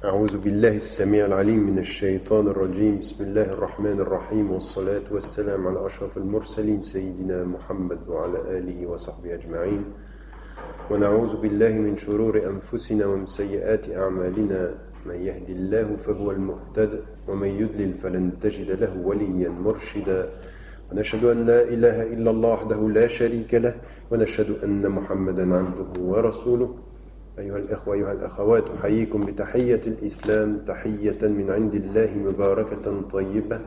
أعوذ بالله السميع العليم من الشيطان الرجيم بسم الله الرحمن الرحيم والصلاة والسلام على أشرف المرسلين سيدنا محمد وعلى آله وصحبه أجمعين ونعوذ بالله من شرور أنفسنا ومن سيئات أعمالنا من يهدي الله فهو المهتد ومن يضلل فلن تجد له وليا مرشدا ونشهد أن لا إله إلا الله وحده لا شريك له ونشهد أن محمدا عبده ورسوله أيها الإخوة أيها الأخوات أحييكم بتحية الإسلام تحية من عند الله مباركة طيبة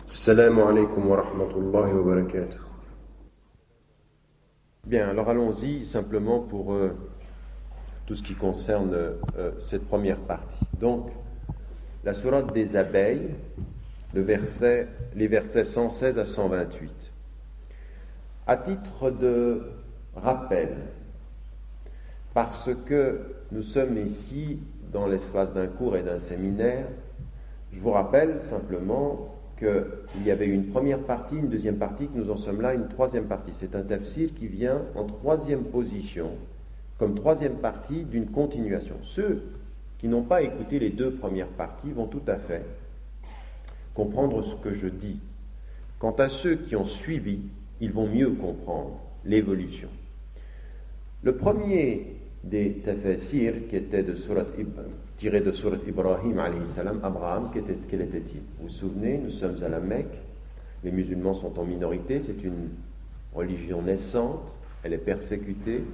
السلام عليكم ورحمة الله وبركاته. Bien, alors allons-y simplement pour tout ce qui concerne cette première partie. Donc, la sourate des abeilles, les versets 116 à 128. À titre de rappel, parce que nous sommes ici dans l'espace d'un cours et d'un séminaire, je vous rappelle simplement qu'il y avait une première partie, une deuxième partie, que nous en sommes là, une troisième partie. C'est un tafsir qui vient en troisième position, comme troisième partie d'une continuation. Ceux qui n'ont pas écouté les deux premières parties vont tout à fait comprendre ce que je dis. Quant à ceux qui ont suivi, ils vont mieux comprendre l'évolution. Le premier des tafsirs qui était tiré de Surat Ibrahim alayhi salam, Abraham, quel était-il? Vous vous souvenez, nous sommes à la Mecque, les musulmans sont en minorité, c'est une religion naissante, elle est persécutée,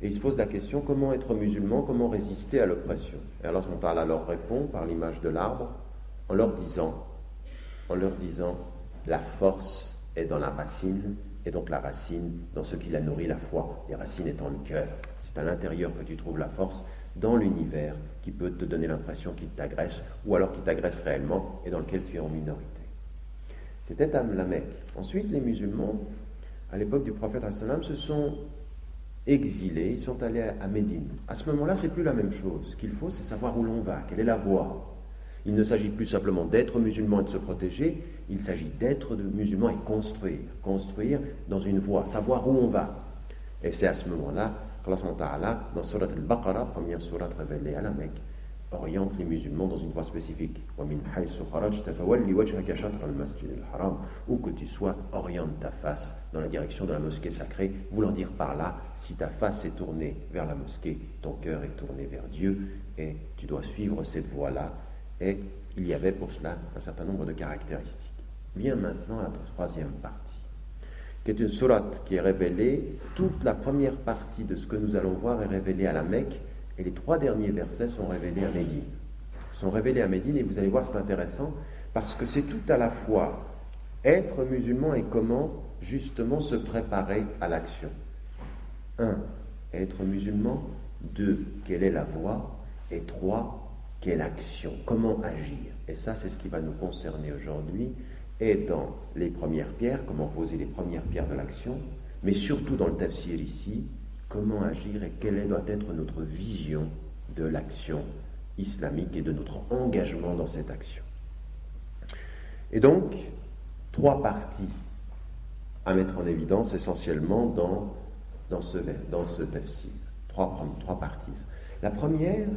et il se pose la question, comment être musulman, comment résister à l'oppression? Et Allah subhanahu wa ta'ala leur répond par l'image de l'arbre, en leur disant, la force est dans la racine, et donc la racine dans ce qui la nourrit, la foi, les racines étant le cœur. C'est à l'intérieur que tu trouves la force, dans l'univers qui peut te donner l'impression qu'il t'agresse, ou alors qu'il t'agresse réellement, et dans lequel tu es en minorité. C'était à la Mecque. Ensuite, les musulmans, à l'époque du prophète se sont exilés, ils sont allés à Médine. À ce moment-là, c'est plus la même chose. Ce qu'il faut, c'est savoir où l'on va, quelle est la voie. Il ne s'agit plus simplement d'être musulman et de se protéger, il s'agit d'être musulman et construire dans une voie, savoir où on va. Et c'est à ce moment-là qu'Allah subhanahu wa ta'ala, dans Surat al-Baqarah, première sourate révélée à la Mecque, oriente les musulmans dans une voie spécifique. Où que tu sois, oriente ta face dans la direction de la mosquée sacrée, voulant dire par là, si ta face est tournée vers la mosquée, ton cœur est tourné vers Dieu, et tu dois suivre cette voie-là. Et il y avait pour cela un certain nombre de caractéristiques. Vient maintenant la troisième partie, qui est une sourate qui est révélée. Toute la première partie de ce que nous allons voir est révélée à la Mecque, et les trois derniers versets sont révélés à Médine. Et vous allez voir, c'est intéressant, parce que c'est tout à la fois être musulman et comment justement se préparer à l'action. 1. Être musulman. 2. Quelle est la voie? Et 3. Quelle action? Comment agir? Et ça, c'est ce qui va nous concerner aujourd'hui, et dans les premières pierres, comment poser les premières pierres de l'action, mais surtout dans le tafsir ici, comment agir et quelle doit être notre vision de l'action islamique et de notre engagement dans cette action. Et donc, trois parties à mettre en évidence essentiellement dans ce tafsir. Trois parties. La première,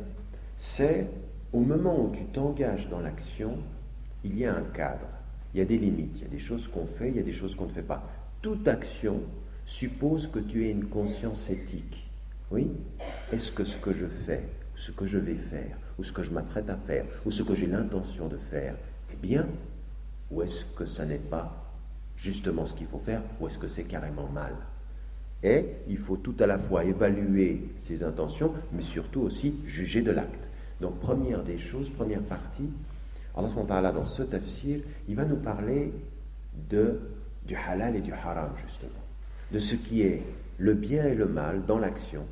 c'est au moment où tu t'engages dans l'action, il y a un cadre, il y a des limites, il y a des choses qu'on fait, il y a des choses qu'on ne fait pas. Toute action suppose que tu aies une conscience éthique. Oui? Est-ce que ce que je fais, ce que je vais faire, ou ce que je m'apprête à faire, ou ce que j'ai l'intention de faire, est bien? Ou est-ce que ça n'est pas justement ce qu'il faut faire, ou est-ce que c'est carrément mal? Et il faut tout à la fois évaluer ses intentions, mais surtout aussi juger de l'acte. Donc, première des choses, première partie, Allah subhanahu wa ta'ala, dans ce tafsir, il va nous parler du halal et du haram, justement, de ce qui est le bien et le mal dans l'action,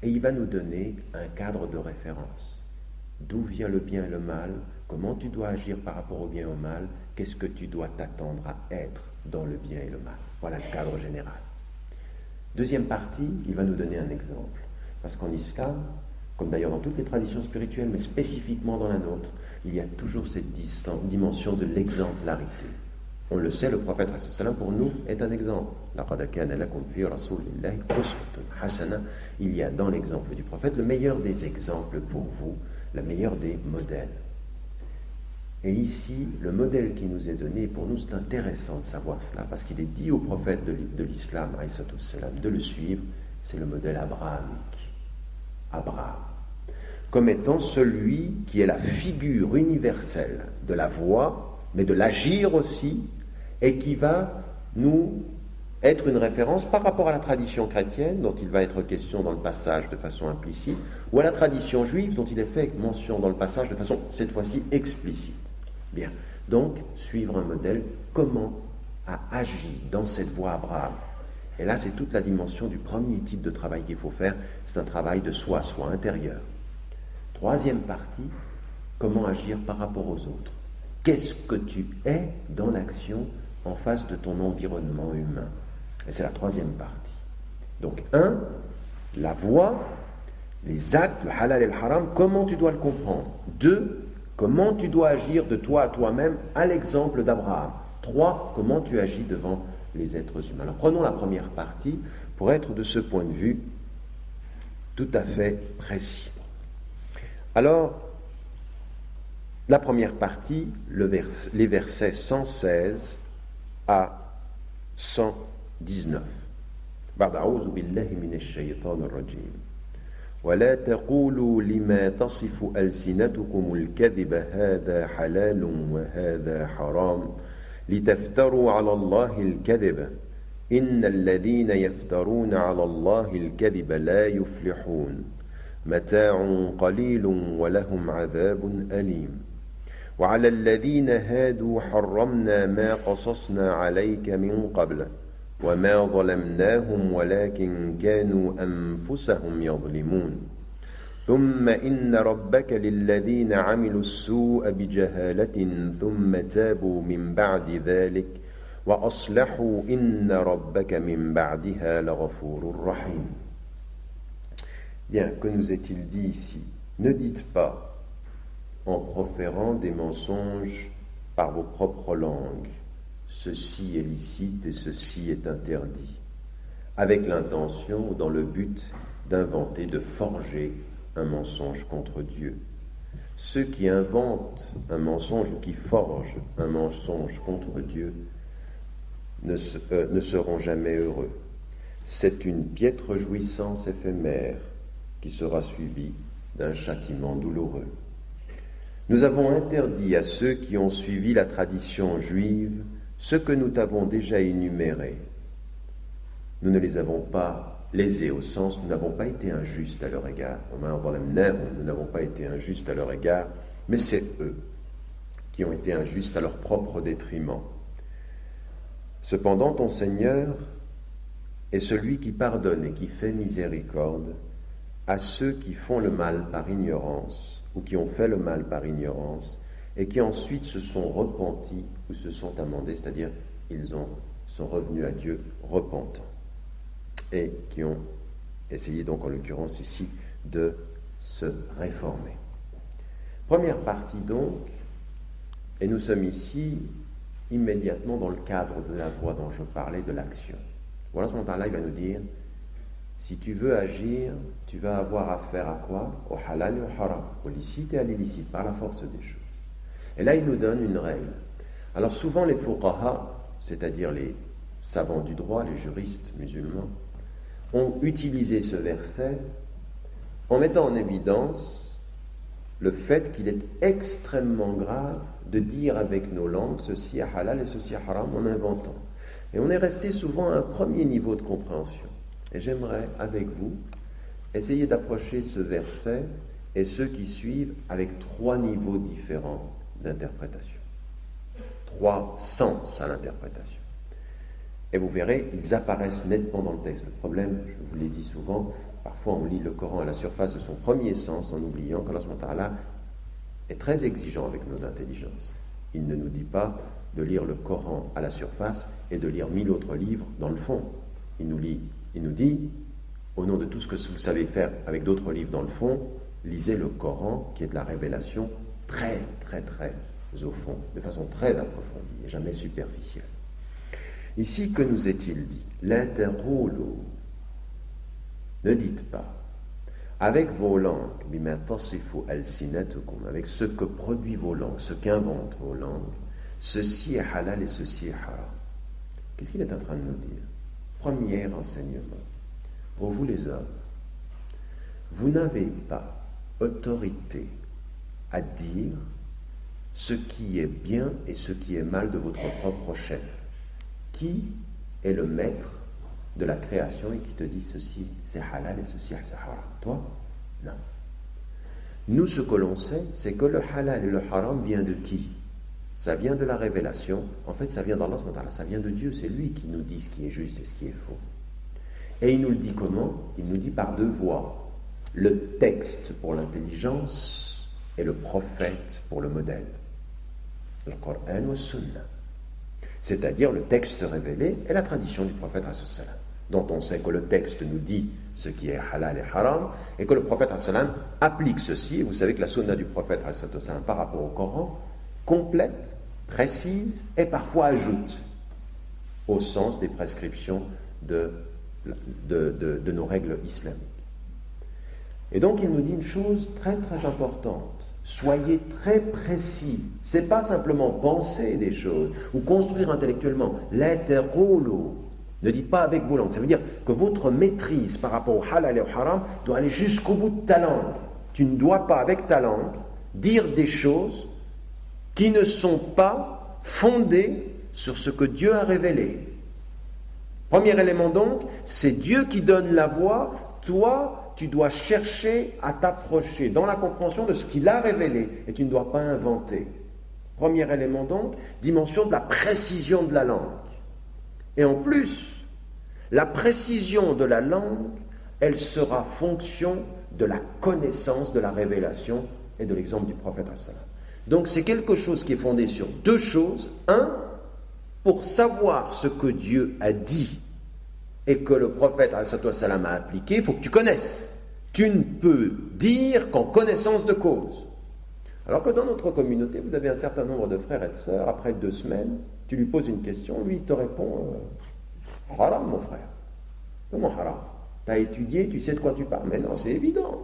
et il va nous donner un cadre de référence. D'où vient le bien et le mal? Comment tu dois agir par rapport au bien et au mal? Qu'est-ce que tu dois t'attendre à être dans le bien et le mal? Voilà le cadre général. Deuxième partie, il va nous donner un exemple. Parce qu'en islam, comme d'ailleurs dans toutes les traditions spirituelles, mais spécifiquement dans la nôtre, il y a toujours cette dimension de l'exemplarité. On le sait, le prophète pour nous est un exemple. Il y a dans l'exemple du prophète le meilleur des exemples pour vous, la meilleure des modèles. Et ici, le modèle qui nous est donné, pour nous c'est intéressant de savoir cela, parce qu'il est dit au prophète de l'islam, de le suivre, c'est le modèle abrahamique. Abraham, comme étant celui qui est la figure universelle de la voie, mais de l'agir aussi, et qui va nous être une référence par rapport à la tradition chrétienne, dont il va être question dans le passage de façon implicite, ou à la tradition juive, dont il est fait mention dans le passage de façon, cette fois-ci, explicite. Bien, donc, suivre un modèle, comment a agi dans cette voie Abraham. Et là, c'est toute la dimension du premier type de travail qu'il faut faire, c'est un travail de soi intérieur. Troisième partie, comment agir par rapport aux autres. Qu'est-ce que tu es dans l'action en face de ton environnement humain? Et c'est la troisième partie. Donc, 1, la voie, les actes, le halal et le haram, comment tu dois le comprendre. 2, comment tu dois agir de toi à toi-même, à l'exemple d'Abraham. 3, comment tu agis devant les êtres humains. Alors, prenons la première partie pour être de ce point de vue tout à fait précis. Alors, la première partie, les versets 116 à 119. بعد أعوذ بالله من الشيطان الرجيم ولا تقولوا لما تصف ألسنتكم الكذب هذا حلال وهذا حرام لتفتروا على الله الكذب إن الذين يفترون على الله الكذب لا يفلحون متاع قليل ولهم عذاب أليم وعلى الذين هادوا حرمنا ما قصصنا عليك من قبل وما ظلمناهم ولكن كانوا أنفسهم يظلمون ثم إن ربك للذين عملوا السوء بجهالة ثم تابوا من بعد ذلك وأصلحوا إن ربك من بعدها لغفور رحيم. Bien, que nous est-il dit ici? Ne dites pas, en proférant des mensonges par vos propres langues, ceci est licite et ceci est interdit, avec l'intention ou dans le but d'inventer, de forger un mensonge contre Dieu. Ceux qui inventent un mensonge ou qui forgent un mensonge contre Dieu ne seront jamais heureux. C'est une piètre jouissance éphémère qui sera suivie d'un châtiment douloureux. Nous avons interdit à ceux qui ont suivi la tradition juive ce que nous t'avons déjà énuméré. Nous ne les avons pas lésés au sens, nous n'avons pas été injustes à leur égard. Nous n'avons pas été injustes à leur égard, mais c'est eux qui ont été injustes à leur propre détriment. Cependant, ton Seigneur est celui qui pardonne et qui fait miséricorde à ceux qui font le mal par ignorance ou qui ont fait le mal par ignorance et qui ensuite se sont repentis ou se sont amendés, c'est-à-dire ils sont revenus à Dieu repentants et qui ont essayé donc en l'occurrence ici de se réformer. Première partie donc, et nous sommes ici immédiatement dans le cadre de la voie dont je parlais, de l'action. Voilà ce moment-là, il va nous dire, si tu veux agir, tu vas avoir affaire à quoi? Au halal et au haram, au licite et à l'illicite, par la force des choses. Et là, il nous donne une règle. Alors souvent, les fuqaha, c'est-à-dire les savants du droit, les juristes musulmans, ont utilisé ce verset en mettant en évidence le fait qu'il est extrêmement grave de dire avec nos langues ceci est halal et ceci est haram en inventant. Et on est resté souvent à un premier niveau de compréhension. Et j'aimerais, avec vous, essayer d'approcher ce verset et ceux qui suivent avec 3 niveaux différents d'interprétation. 3 sens à l'interprétation. Et vous verrez, ils apparaissent nettement dans le texte. Le problème, je vous l'ai dit souvent, parfois on lit le Coran à la surface de son premier sens en oubliant qu'Allah subhanahu wa ta'ala est très exigeant avec nos intelligences. Il ne nous dit pas de lire le Coran à la surface et de lire 1000 autres livres dans le fond. Il nous dit, au nom de tout ce que vous savez faire avec d'autres livres dans le fond, lisez le Coran qui est de la révélation très, très, très au fond, de façon très approfondie et jamais superficielle. Ici, que nous est-il dit? La taqulu, ne dites pas. avec vos langues, bima tasifu alsinatukum, avec ce que produit vos langues, ce qu'inventent vos langues, ceci est halal et ceci est haram. Qu'est-ce qu'il est en train de nous dire? Premier enseignement, pour vous les hommes, vous n'avez pas autorité à dire ce qui est bien et ce qui est mal de votre propre chef. Qui est le maître de la création et qui te dit ceci c'est halal et ceci c'est haram? Toi? Non. Nous, ce que l'on sait, c'est que le halal et le haram vient de qui? Ça vient de la révélation. En fait, ça vient d'Allah, ça vient de Dieu. C'est lui qui nous dit ce qui est juste et ce qui est faux. Et il nous le dit comment? Il nous dit par deux voies. Le texte pour l'intelligence et le prophète pour le modèle. Le Coran ou le Sunna. C'est-à-dire le texte révélé et la tradition du prophète dont on sait que le texte nous dit ce qui est halal et haram et que le prophète applique ceci. Et vous savez que la sunna du prophète par rapport au Coran complète, précise et parfois ajoute au sens des prescriptions de nos règles islamiques. Et donc il nous dit une chose très très importante. Soyez très précis. C'est pas simplement penser des choses ou construire intellectuellement. L'eterolo. Ne dites pas avec vos langues. Ça veut dire que votre maîtrise par rapport au halal et au haram doit aller jusqu'au bout de ta langue. Tu ne dois pas, avec ta langue, dire des choses qui ne sont pas fondées sur ce que Dieu a révélé. Premier élément donc, c'est Dieu qui donne la voie. Toi, tu dois chercher à t'approcher dans la compréhension de ce qu'il a révélé et tu ne dois pas inventer. Premier élément donc, dimension de la précision de la langue. Et en plus, la précision de la langue, elle sera fonction de la connaissance de la révélation et de l'exemple du prophète. Donc c'est quelque chose qui est fondé sur deux choses. Un, pour savoir ce que Dieu a dit et que le prophète a appliqué, il faut que tu connaisses. Tu ne peux dire qu'en connaissance de cause. Alors que dans notre communauté, vous avez un certain nombre de frères et de sœurs, après 2 semaines, tu lui poses une question, lui il te répond haram mon frère. Comment haram? Tu as étudié, tu sais de quoi tu parles. Mais non, c'est évident.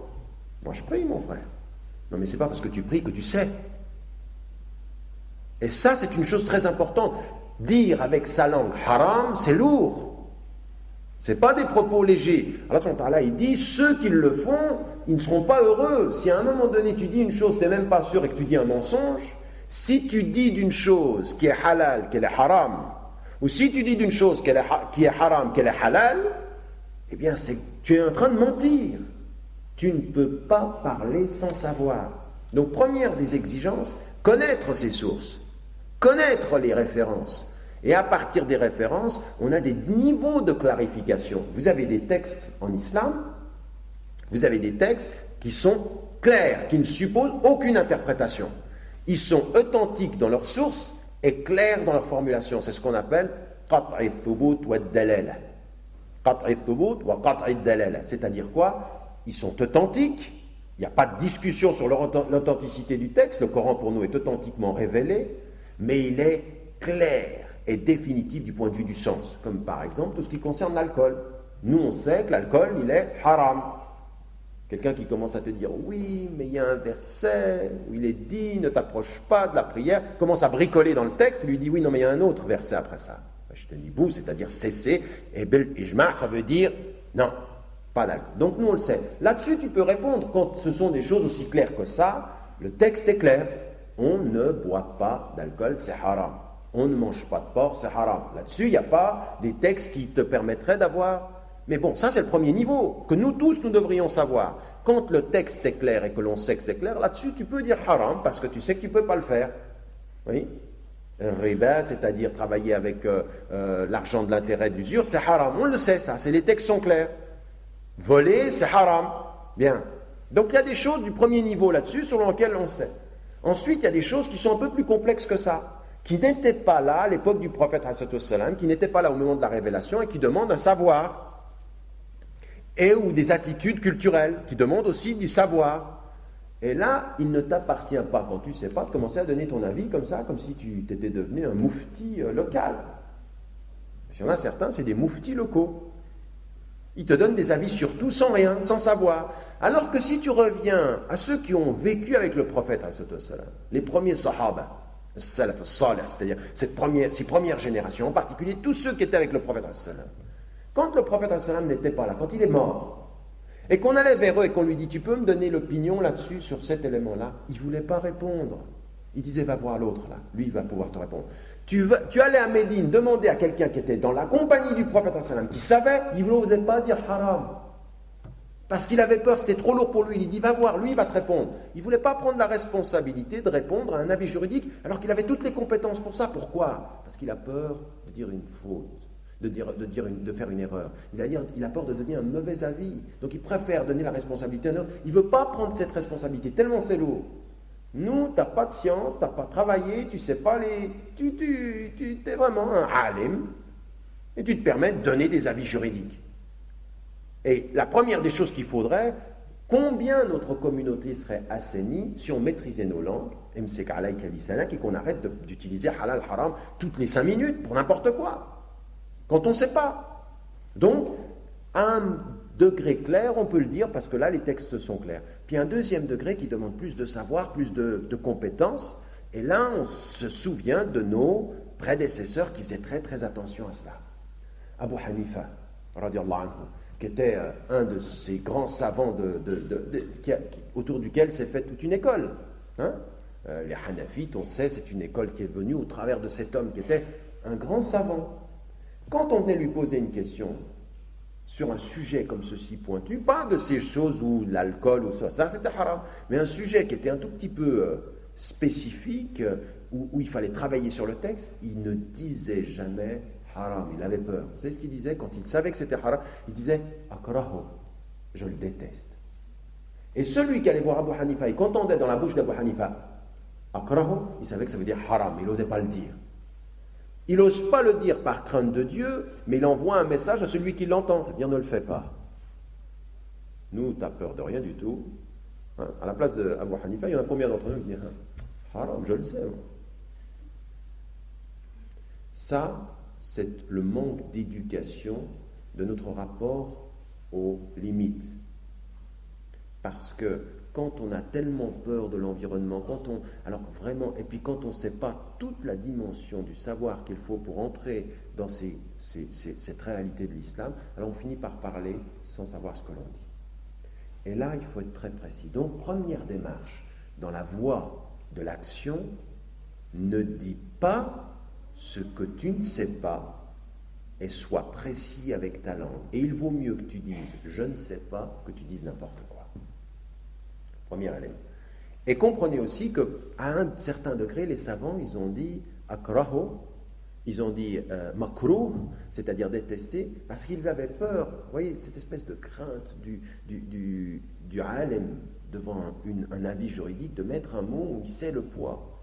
Moi je prie mon frère. Non mais c'est pas parce que tu pries que tu sais. Et ça c'est une chose très importante. Dire avec sa langue haram, c'est lourd. C'est pas des propos légers. Allah il dit, ceux qui le font, ils ne seront pas heureux. Si à un moment donné tu dis une chose, tu n'es même pas sûr et que tu dis un mensonge, si tu dis d'une chose qui est halal, qu'elle est haram, ou si tu dis d'une chose qui est haram, qu'elle est halal, eh bien tu es en train de mentir. Tu ne peux pas parler sans savoir. Donc première des exigences, connaître ses sources, connaître les références. Et à partir des références, on a des niveaux de clarification. Vous avez des textes en islam, vous avez des textes qui sont clairs, qui ne supposent aucune interprétation. Ils sont authentiques dans leurs sources et clairs dans leur formulation. C'est ce qu'on appelle qat'i thubut wa dalala. Qat'i thubut wa qat'i dalala. C'est-à-dire quoi? Ils sont authentiques. Il n'y a pas de discussion sur l'authenticité du texte. Le Coran pour nous est authentiquement révélé, mais il est clair et définitif du point de vue du sens, comme par exemple tout ce qui concerne l'alcool. Nous on sait que l'alcool il est haram. Quelqu'un qui commence à te dire oui mais il y a un verset où il est dit ne t'approche pas de la prière, commence à bricoler dans le texte, lui dit oui non mais il y a un autre verset après ça. Je te dis vous, c'est-à-dire cesser, et bel ijma ça veut dire non, pas d'alcool. Donc nous on le sait. Là-dessus tu peux répondre quand ce sont des choses aussi claires que ça, le texte est clair. On ne boit pas d'alcool, c'est haram. On ne mange pas de porc, c'est haram. Là-dessus, il n'y a pas des textes qui te permettraient d'avoir... Mais bon, ça c'est le premier niveau, que nous tous, nous devrions savoir. Quand le texte est clair et que l'on sait que c'est clair, là-dessus, tu peux dire haram, parce que tu sais que tu ne peux pas le faire. Oui. Riba, c'est-à-dire travailler avec l'argent de l'intérêt de l'usure, c'est haram. On le sait, ça, les textes sont clairs. Voler, c'est haram. Bien. Donc il y a des choses du premier niveau là-dessus, selon lesquelles on sait. Ensuite, il y a des choses qui sont un peu plus complexes que ça, qui n'étaient pas là à l'époque du prophète, qui n'étaient pas là au moment de la révélation et qui demandent un savoir, et ou des attitudes culturelles, qui demandent aussi du savoir. Et là, il ne t'appartient pas, quand tu ne sais pas, de commencer à donner ton avis comme ça, comme si tu t'étais devenu un moufti local. Si on a certains, c'est des mouftis locaux. Ils te donnent des avis sur tout sans rien, sans savoir. Alors que si tu reviens à ceux qui ont vécu avec le prophète, les premiers sahaba, c'est-à-dire ces premières générations, en particulier tous ceux qui étaient avec le prophète, quand le prophète n'était pas là, quand il est mort, et qu'on allait vers eux et qu'on lui dit, tu peux me donner l'opinion là-dessus, sur cet élément-là, il ne voulait pas répondre. Il disait, va voir l'autre là, lui il va pouvoir te répondre. Tu allais à Médine demander à quelqu'un qui était dans la compagnie du prophète, qui savait, il n'osait pas dire haram. Parce qu'il avait peur, c'était trop lourd pour lui. Il dit, va voir, lui il va te répondre. Il ne voulait pas prendre la responsabilité de répondre à un avis juridique, alors qu'il avait toutes les compétences pour ça. Pourquoi? Parce qu'il a peur de dire une faute, de faire une erreur. Il a peur de donner un mauvais avis. Donc il préfère donner la responsabilité à un autre. Il ne veut pas prendre cette responsabilité, tellement c'est lourd. Nous, tu n'as pas de science, tu n'as pas travaillé, tu ne sais pas tu es vraiment un alim, et tu te permets de donner des avis juridiques. Et la première des choses qu'il faudrait, combien notre communauté serait assainie si on maîtrisait nos langues, et qu'on arrête d'utiliser halal, haram toutes les 5 minutes pour n'importe quoi, quand on ne sait pas. Donc, à un degré clair, on peut le dire, parce que là, les textes sont clairs. Puis un deuxième degré qui demande plus de savoir, plus de compétences, et là, on se souvient de nos prédécesseurs qui faisaient très très attention à cela. Abu Hanifa, radiallahu anhu, qui était un de ces grands savants autour duquel s'est faite toute une école. Les Hanafites, on sait, c'est une école qui est venue au travers de cet homme qui était un grand savant. Quand on venait lui poser une question sur un sujet comme ceci pointu, pas de ces choses où l'alcool ou ça c'était haram, mais un sujet qui était un tout petit peu spécifique, où il fallait travailler sur le texte, il ne disait jamais haram, il avait peur. Vous savez ce qu'il disait quand il savait que c'était haram? Il disait akrahu, je le déteste. Et celui qui allait voir Abu Hanifa, il qu'entendait dans la bouche d'Abu Hanifa akrahu, il savait que ça veut dire haram, il n'osait pas le dire. Il n'ose pas le dire par crainte de Dieu, mais il envoie un message à celui qui l'entend, c'est-à-dire ne le fais pas. Nous, tu n'as peur de rien du tout. À la place d'Abu Hanifa, il y en a combien d'entre nous qui disent haram, je le sais. Moi. Ça, c'est le manque d'éducation de notre rapport aux limites. Parce que quand on a tellement peur de l'environnement, alors vraiment, et puis quand on ne sait pas toute la dimension du savoir qu'il faut pour entrer dans cette réalité de l'islam, alors on finit par parler sans savoir ce que l'on dit. Et là, il faut être très précis. Donc, première démarche, dans la voie de l'action, ne dis pas ce que tu ne sais pas et sois précis avec ta langue. Et il vaut mieux que tu dises « je ne sais pas » que tu dises n'importe quoi. Premier élément. Et comprenez aussi qu'à un certain degré, les savants, ils ont dit akrahu, ils ont dit makruh, c'est-à-dire détester, parce qu'ils avaient peur, vous voyez, cette espèce de crainte du alim devant un avis juridique, de mettre un mot où il sait le poids.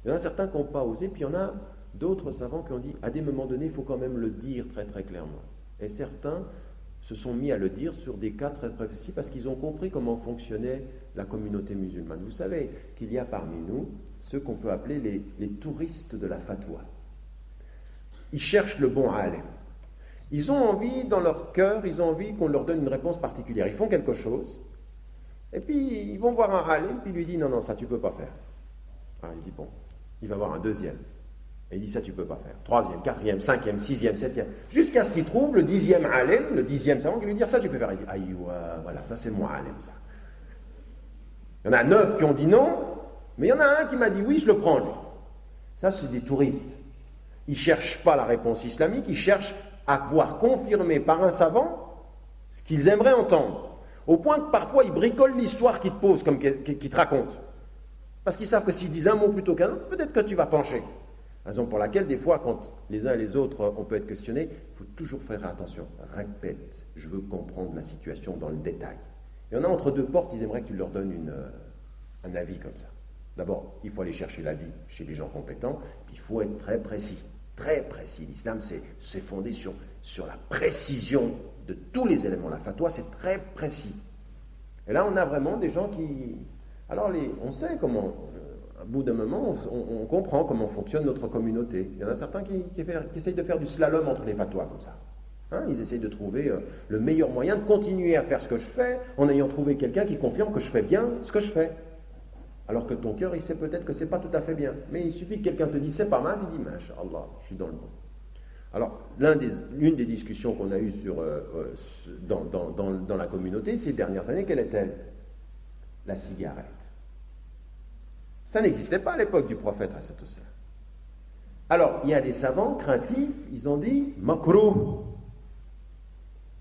Il y en a certains qui n'ont pas osé, puis il y en a d'autres savants qui ont dit à des moments donnés, il faut quand même le dire très très clairement. Et certains se sont mis à le dire sur des cas très précis parce qu'ils ont compris comment fonctionnait la communauté musulmane. Vous savez qu'il y a parmi nous ceux qu'on peut appeler les touristes de la fatwa. Ils cherchent le bon alim. Ils ont envie, dans leur cœur, ils ont envie qu'on leur donne une réponse particulière. Ils font quelque chose, et puis ils vont voir un alim, puis il lui dit non, ça tu peux pas faire. Alors il dit bon, il va voir un deuxième. Et il dit ça tu peux pas faire. 3e, 4e, 5e, 6e, 7e, jusqu'à ce qu'il trouve le 10e alim, le 10e savant qui lui dit ça tu peux faire. Il dit aïwa, voilà, ça c'est mon alim ça. Il y en a 9 qui ont dit non, mais il y en a un qui m'a dit oui, je le prends lui. Ça c'est des touristes. Ils ne cherchent pas la réponse islamique, ils cherchent à voir confirmer par un savant ce qu'ils aimeraient entendre. Au point que parfois ils bricolent l'histoire qu'ils te posent, qu'ils te racontent. Parce qu'ils savent que s'ils disent un mot plutôt qu'un autre, peut-être que tu vas pencher. Raison pour laquelle, des fois, quand les uns et les autres, on peut être questionnés, il faut toujours faire attention. Répète, je veux comprendre la situation dans le détail. Il y en a entre deux portes, ils aimeraient que tu leur donnes un avis comme ça. D'abord, il faut aller chercher l'avis chez les gens compétents, puis il faut être très précis. Très précis. L'islam, c'est fondé sur la précision de tous les éléments. La fatwa, c'est très précis. Et là, on a vraiment des gens qui... Alors, on sait comment... À bout d'un moment, on comprend comment fonctionne notre communauté. Il y en a certains qui essayent de faire du slalom entre les fatwas, comme ça. Ils essayent de trouver le meilleur moyen de continuer à faire ce que je fais en ayant trouvé quelqu'un qui confirme que je fais bien ce que je fais. Alors que ton cœur, il sait peut-être que c'est pas tout à fait bien. Mais il suffit que quelqu'un te dise c'est pas mal, tu dis Masha'Allah, je suis dans le bon. Alors, l'une des discussions qu'on a eues dans la communauté ces dernières années, quelle est-elle? La cigarette. Ça n'existait pas à l'époque du prophète. Alors, il y a des savants craintifs, ils ont dit makruh.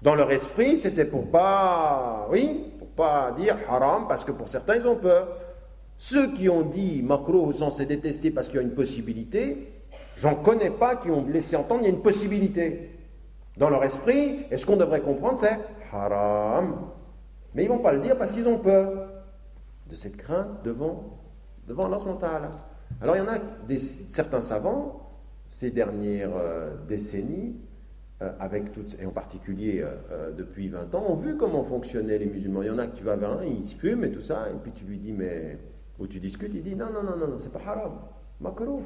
Dans leur esprit, c'était pour pas dire haram, parce que pour certains, ils ont peur. Ceux qui ont dit makruh au sens c'est détesté parce qu'il y a une possibilité, j'en connais pas qui ont laissé entendre qu'il y a une possibilité. Dans leur esprit, et ce qu'on devrait comprendre, c'est haram. Mais ils ne vont pas le dire parce qu'ils ont peur de cette crainte devant Allah subhanahu wa ta'ala. Alors il y en a certains savants, ces dernières décennies, et en particulier depuis 20 ans, ont vu comment fonctionnaient les musulmans. Il y en a que tu vas vers un, il se fume et tout ça, et puis tu lui dis, ou tu discutes, il dit non, c'est pas haram, makruh.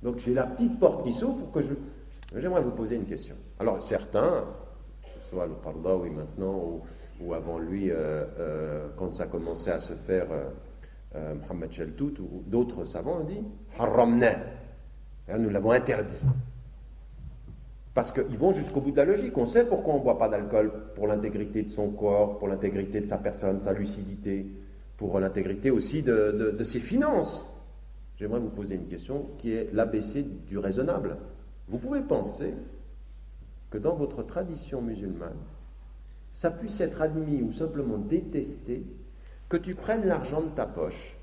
Donc j'ai la petite porte qui s'ouvre pour que j'aimerais vous poser une question. Alors certains, que ce soit le Qaradawi maintenant ou avant lui, quand ça commençait à se faire, Mohammed Chaltout ou d'autres savants ont dit haramna, nous l'avons interdit. Parce qu'ils vont jusqu'au bout de la logique. On sait pourquoi on ne boit pas d'alcool, pour l'intégrité de son corps, pour l'intégrité de sa personne, sa lucidité, pour l'intégrité aussi de ses finances. J'aimerais vous poser une question qui est l'ABC du raisonnable. Vous pouvez penser que dans votre tradition musulmane, ça puisse être admis ou simplement détesté que tu prennes l'argent de ta poche,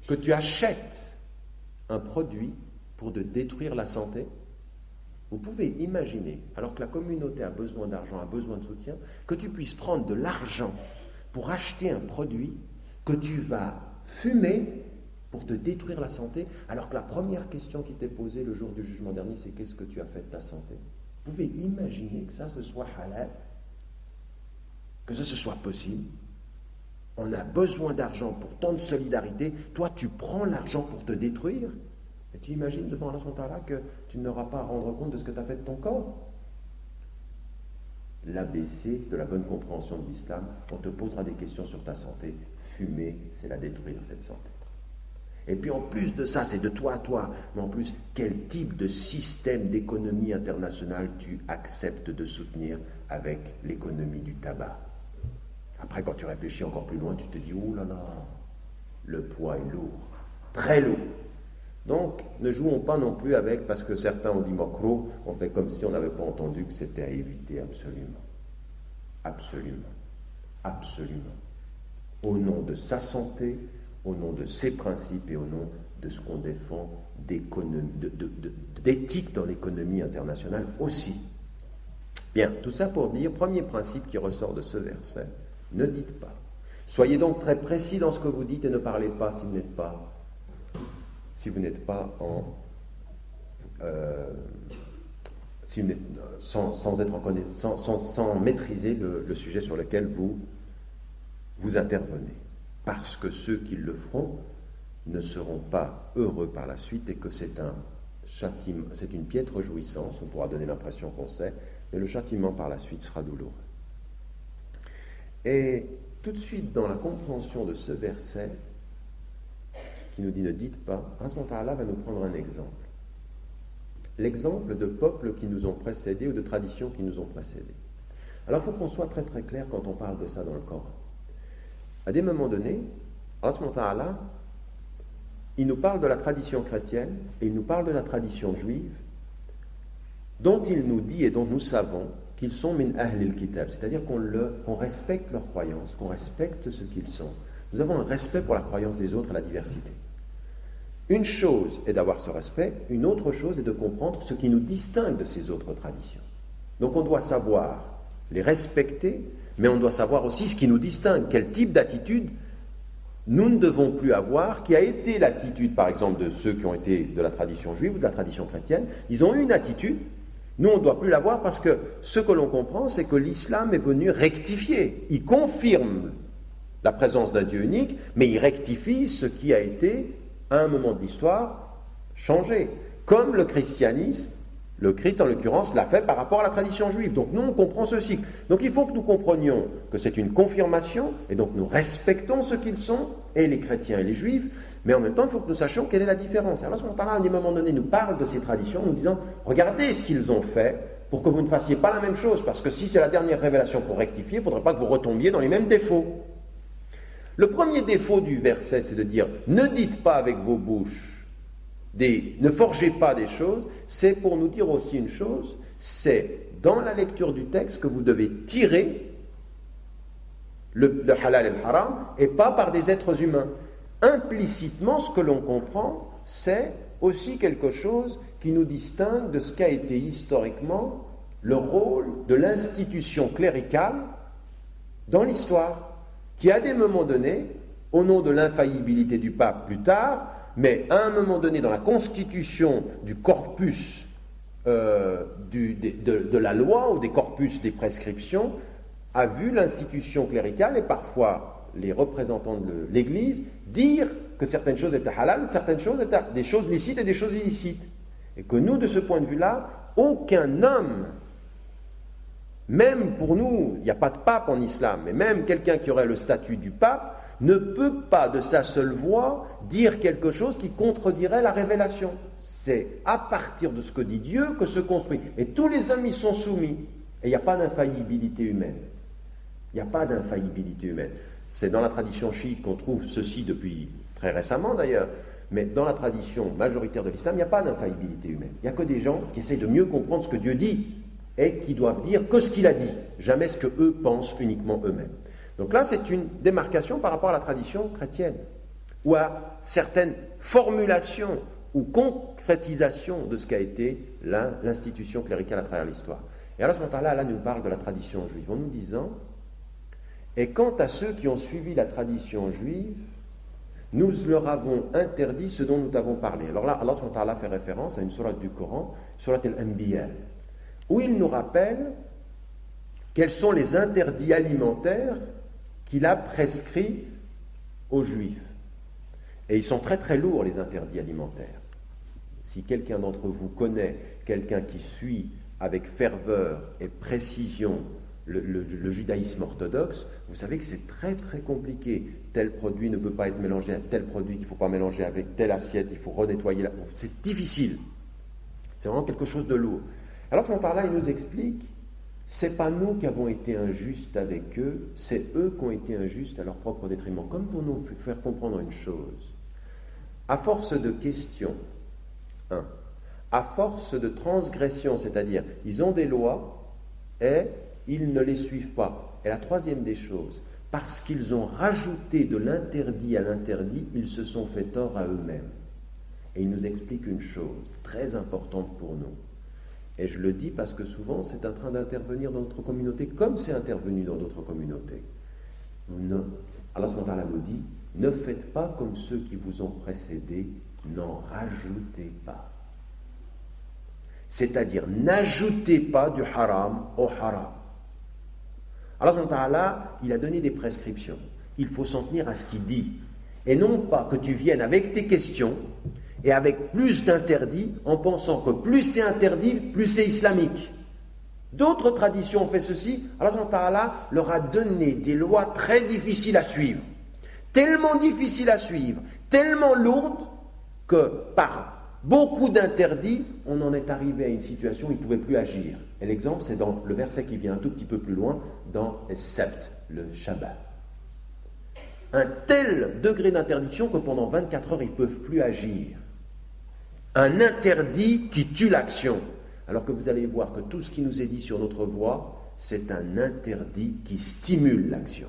que tu achètes un produit pour te détruire la santé. Vous pouvez imaginer, alors que la communauté a besoin d'argent, a besoin de soutien, que tu puisses prendre de l'argent pour acheter un produit que tu vas fumer pour te détruire la santé, alors que la première question qui t'est posée le jour du jugement dernier, c'est qu'est-ce que tu as fait de ta santé? Vous pouvez imaginer que ça, ce soit halal, que ça, ce soit possible. On a besoin d'argent pour tant de solidarité. Toi, tu prends l'argent pour te détruire. Et tu imagines devant Allah subhanahu wa ta'ala que tu n'auras pas à rendre compte de ce que tu as fait de ton corps. L'ABC de la bonne compréhension de l'islam, on te posera des questions sur ta santé. Fumer, c'est la détruire, cette santé. Et puis en plus de ça, c'est de toi à toi, mais en plus, quel type de système d'économie internationale tu acceptes de soutenir avec l'économie du tabac? Après, quand tu réfléchis encore plus loin, tu te dis, oh là là, le poids est lourd, très lourd. Donc, ne jouons pas non plus avec, parce que certains ont dit makruh, on fait comme si on n'avait pas entendu que c'était à éviter absolument. Absolument. Absolument. Au nom de sa santé, au nom de ses principes et au nom de ce qu'on défend d'éthique dans l'économie internationale aussi. Bien, tout ça pour dire, premier principe qui ressort de ce verset, ne dites pas. Soyez donc très précis dans ce que vous dites et ne parlez pas si vous n'êtes pas sans maîtriser le sujet sur lequel vous intervenez. Parce que ceux qui le feront ne seront pas heureux par la suite et que c'est un châtiment, c'est une piètre jouissance, on pourra donner l'impression qu'on sait, mais le châtiment par la suite sera douloureux. Et tout de suite dans la compréhension de ce verset qui nous dit ne dites pas, Allah va nous prendre un exemple. L'exemple de peuples qui nous ont précédés ou de traditions qui nous ont précédés. Alors il faut qu'on soit très très clair quand on parle de ça dans le Coran. À des moments donnés, Allah, il nous parle de la tradition chrétienne et il nous parle de la tradition juive dont il nous dit et dont nous savons qu'ils sont min ahlil kitab, c'est-à-dire qu'on respecte leurs croyances, qu'on respecte ce qu'ils sont. Nous avons un respect pour la croyance des autres et la diversité. Une chose est d'avoir ce respect, une autre chose est de comprendre ce qui nous distingue de ces autres traditions. Donc on doit savoir les respecter, mais on doit savoir aussi ce qui nous distingue, quel type d'attitude nous ne devons plus avoir, qui a été l'attitude, par exemple, de ceux qui ont été de la tradition juive ou de la tradition chrétienne. Ils ont eu une attitude, nous on ne doit plus l'avoir parce que ce que l'on comprend, c'est que l'islam est venu rectifier. Il confirme la présence d'un Dieu unique, mais il rectifie ce qui a été, à un moment de l'histoire, changé. Comme le christianisme Le Christ, en l'occurrence, l'a fait par rapport à la tradition juive. Donc nous, on comprend ce cycle. Donc il faut que nous comprenions que c'est une confirmation, et donc nous respectons ce qu'ils sont, et les chrétiens et les juifs, mais en même temps, il faut que nous sachions quelle est la différence. Alors à ce moment-là, à un moment donné, nous parle de ces traditions, nous disant, regardez ce qu'ils ont fait, pour que vous ne fassiez pas la même chose, parce que si c'est la dernière révélation pour rectifier, il ne faudrait pas que vous retombiez dans les mêmes défauts. Le premier défaut du verset, c'est de dire, ne dites pas avec vos bouches, ne forgez pas des choses, c'est pour nous dire aussi une chose, c'est dans la lecture du texte que vous devez tirer le halal et le haram, et pas par des êtres humains. Implicitement, ce que l'on comprend, c'est aussi quelque chose qui nous distingue de ce qu'a été historiquement le rôle de l'institution cléricale dans l'histoire, qui à des moments donnés, au nom de l'infaillibilité du pape plus tard, mais à un moment donné, dans la constitution du corpus de la loi ou des corpus des prescriptions, a vu l'institution cléricale et parfois les représentants de l'Église dire que certaines choses étaient halal, certaines choses étaient des choses licites et des choses illicites. Et que nous, de ce point de vue-là, aucun homme, même pour nous, il n'y a pas de pape en islam, mais même quelqu'un qui aurait le statut du pape, ne peut pas de sa seule voix dire quelque chose qui contredirait la révélation. C'est à partir de ce que dit Dieu que se construit. Et tous les hommes y sont soumis. Et il n'y a pas d'infaillibilité humaine. Il n'y a pas d'infaillibilité humaine. C'est dans la tradition chiite qu'on trouve ceci depuis très récemment d'ailleurs, mais dans la tradition majoritaire de l'islam, il n'y a pas d'infaillibilité humaine. Il n'y a que des gens qui essaient de mieux comprendre ce que Dieu dit et qui doivent dire que ce qu'il a dit, jamais ce qu'eux pensent uniquement eux-mêmes. Donc là, c'est une démarcation par rapport à la tradition chrétienne, ou à certaines formulations ou concrétisations de ce qu'a été l'institution cléricale à travers l'histoire. Et alors, à ce moment-là, là, nous parle de la tradition juive, en nous disant, et quant à ceux qui ont suivi la tradition juive, nous leur avons interdit ce dont nous t'avons parlé. Alors là, Allah subhanahu wa ta'ala fait référence à une sourate du Coran, sourate al-Anbiya, où il nous rappelle quels sont les interdits alimentaires qu'il a prescrits aux Juifs. Et ils sont très très lourds, les interdits alimentaires. Si quelqu'un d'entre vous connaît quelqu'un qui suit avec ferveur et précision le judaïsme orthodoxe, vous savez que c'est très très compliqué. Tel produit ne peut pas être mélangé à tel produit, qu'il ne faut pas mélanger avec telle assiette, il faut renettoyer. C'est difficile. C'est vraiment quelque chose de lourd. Alors, à ce moment-là, il nous explique, c'est pas nous qui avons été injustes avec eux, c'est eux qui ont été injustes à leur propre détriment. Comme pour nous faire comprendre une chose, à force de questions, à force de transgressions, c'est-à-dire, ils ont des lois et ils ne les suivent pas. Et la troisième des choses, parce qu'ils ont rajouté de l'interdit à l'interdit, ils se sont fait tort à eux-mêmes. Et il nous explique une chose très importante pour nous. Et je le dis parce que souvent c'est en train d'intervenir dans notre communauté comme c'est intervenu dans d'autres communautés. Allah nous dit, ne faites pas comme ceux qui vous ont précédés, n'en rajoutez pas. C'est-à-dire, n'ajoutez pas du haram au haram. Allah, il a donné des prescriptions. Il faut s'en tenir à ce qu'il dit. Et non pas que tu viennes avec tes questions et avec plus d'interdits en pensant que plus c'est interdit, plus c'est islamique. D'autres traditions ont fait ceci. Allah leur a donné des lois très difficiles à suivre. Tellement difficiles à suivre, tellement lourdes que par beaucoup d'interdits, on en est arrivé à une situation où ils ne pouvaient plus agir. Et l'exemple, c'est dans le verset qui vient un tout petit peu plus loin, dans Sept, le Shabbat. Un tel degré d'interdiction que pendant 24 heures, ils ne peuvent plus agir. Un interdit qui tue l'action. Alors que vous allez voir que tout ce qui nous est dit sur notre voie, c'est un interdit qui stimule l'action.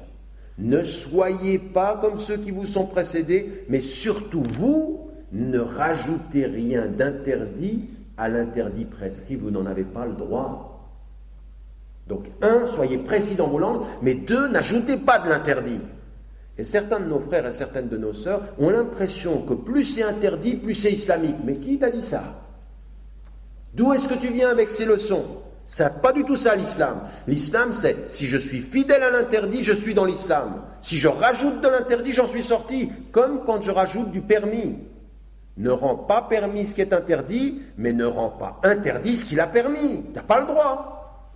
Ne soyez pas comme ceux qui vous sont précédés, mais surtout vous, ne rajoutez rien d'interdit à l'interdit prescrit, vous n'en avez pas le droit. Donc, soyez précis dans vos langues, mais n'ajoutez pas de l'interdit. Et certains de nos frères et certaines de nos sœurs ont l'impression que plus c'est interdit, plus c'est islamique. Mais qui t'a dit ça? D'où est-ce que tu viens avec ces leçons? C'est pas du tout ça l'islam. L'islam, c'est si je suis fidèle à l'interdit, je suis dans l'islam. Si je rajoute de l'interdit, j'en suis sorti. Comme quand je rajoute du permis. ne rend pas permis ce qui est interdit, mais ne rend pas interdit ce qu'il a permis. Tu n'as pas le droit.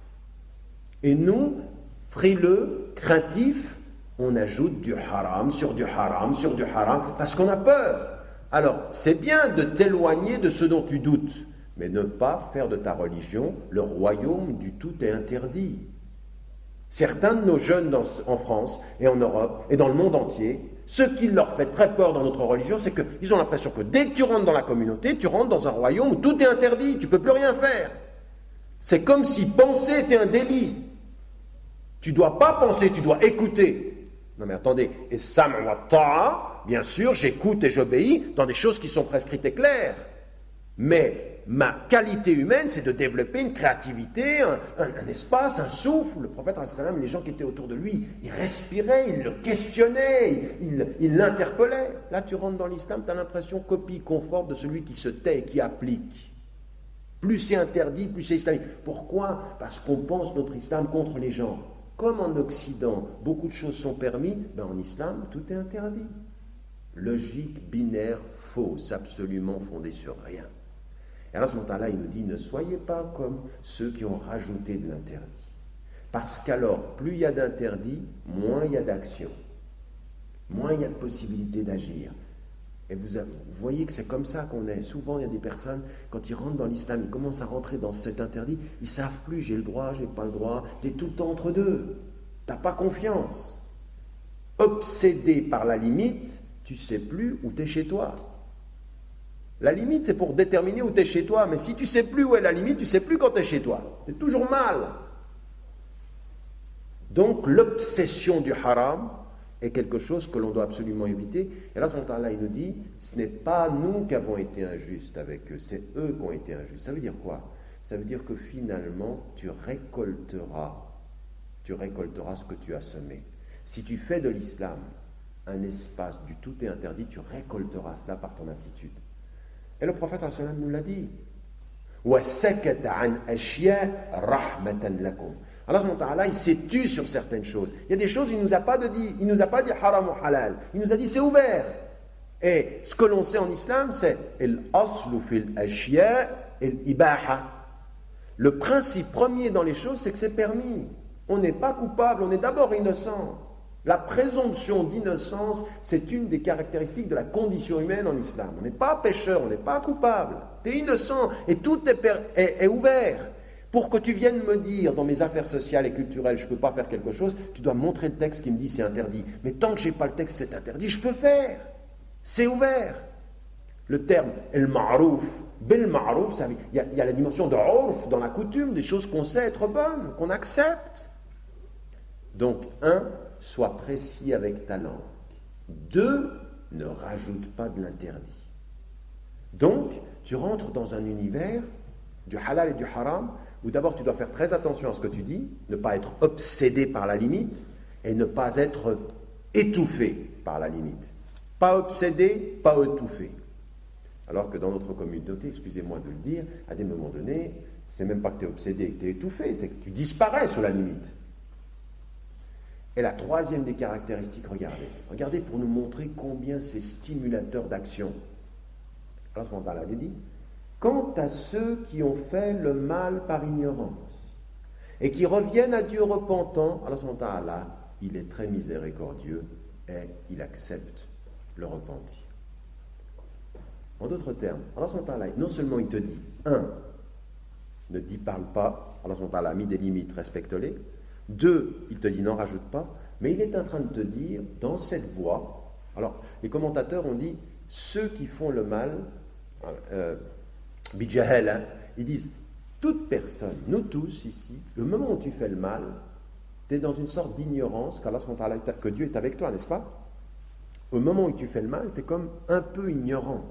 Et nous, frileux, craintifs, on ajoute du haram sur du haram sur du haram, parce qu'on a peur. Alors, c'est bien de t'éloigner de ce dont tu doutes, mais ne pas faire de ta religion le royaume du tout est interdit. Certains de nos jeunes en France et en Europe et dans le monde entier, ce qui leur fait très peur dans notre religion, c'est qu'ils ont l'impression que dès que tu rentres dans la communauté, tu rentres dans un royaume où tout est interdit, tu ne peux plus rien faire. C'est comme si penser était un délit. Tu ne dois pas penser, tu dois écouter. Non mais attendez, et sam' wa ta'a, bien sûr, j'écoute et j'obéis dans des choses qui sont prescrites et claires. Mais ma qualité humaine, c'est de développer une créativité, un espace, un souffle. Le prophète, les gens qui étaient autour de lui, ils respiraient, ils le questionnaient, ils l'interpellaient. Là, tu rentres dans l'islam, tu as l'impression copie conforme de celui qui se tait et qui applique. Plus c'est interdit, plus c'est islamique. Pourquoi ? Parce qu'on pense notre islam contre les gens. Comme en Occident, beaucoup de choses sont permises, en islam, tout est interdit. Logique, binaire, fausse, absolument fondée sur rien. Et alors, à ce moment-là, il nous dit, ne soyez pas comme ceux qui ont rajouté de l'interdit. Parce qu'alors, plus il y a d'interdits, moins il y a d'action. Moins il y a de possibilités d'agir. Et vous voyez que c'est comme ça qu'on est. Souvent, il y a des personnes, quand ils rentrent dans l'islam, ils commencent à rentrer dans cet interdit, ils ne savent plus, j'ai le droit, j'ai pas le droit. Tu es tout le temps entre deux. Tu n'as pas confiance. Obsédé par la limite, tu ne sais plus où tu es chez toi. La limite, c'est pour déterminer où tu es chez toi. Mais si tu ne sais plus où est la limite, tu ne sais plus quand tu es chez toi. C'est toujours mal. Donc, l'obsession du haram est quelque chose que l'on doit absolument éviter. Et là, là, il nous dit, ce n'est pas nous qui avons été injustes avec eux, c'est eux qui ont été injustes. Ça veut dire quoi ? Ça veut dire que finalement, tu récolteras ce que tu as semé. Si tu fais de l'islam un espace du tout est interdit, tu récolteras cela par ton attitude. Et le prophète nous l'a dit. Allah, il s'est tu sur certaines choses. Il y a des choses, il ne nous a pas dit haram ou halal. Il nous a dit c'est ouvert. Et ce que l'on sait en islam, c'est al-aslu fil ashya al-ibaha. Le principe premier dans les choses, c'est que c'est permis. On n'est pas coupable, on est d'abord innocent. La présomption d'innocence, c'est une des caractéristiques de la condition humaine en islam. On n'est pas pécheur, on n'est pas coupable. Tu es innocent et tout est ouvert. Pour que tu viennes me dire, dans mes affaires sociales et culturelles, je ne peux pas faire quelque chose, tu dois me montrer le texte qui me dit c'est interdit. Mais tant que je n'ai pas le texte c'est interdit, je peux faire. C'est ouvert. Le terme « el-ma'rouf », « bil-ma'rouf », il y a la dimension de « urf » dans la coutume, des choses qu'on sait être bonnes, qu'on accepte. Donc, sois précis avec ta langue. 2, ne rajoute pas de l'interdit. Donc, tu rentres dans un univers du halal et du haram, où d'abord tu dois faire très attention à ce que tu dis, ne pas être obsédé par la limite, et ne pas être étouffé par la limite. Pas obsédé, pas étouffé. Alors que dans notre communauté, excusez-moi de le dire, à des moments donnés, c'est même pas que tu es obsédé et que tu es étouffé, c'est que tu disparais sous la limite. Et la troisième des caractéristiques, regardez pour nous montrer combien c'est stimulateur d'action. Alors, ce moment-là, il dit, quant à ceux qui ont fait le mal par ignorance et qui reviennent à Dieu repentant, alors, ce moment-là, il est très miséricordieux et il accepte le repentir. En d'autres termes, alors, ce moment-là, non seulement il te dit, ne parle pas, alors, ce moment-là, a mis des limites, respecte-les. 2, il te dit n'en rajoute pas, mais il est en train de te dire, dans cette voie, alors les commentateurs ont dit, ceux qui font le mal, bijahel, ils disent, toute personne, nous tous ici, le moment où tu fais le mal, tu es dans une sorte d'ignorance, que Dieu est avec toi, n'est-ce pas ? Au moment où tu fais le mal, tu es comme un peu ignorant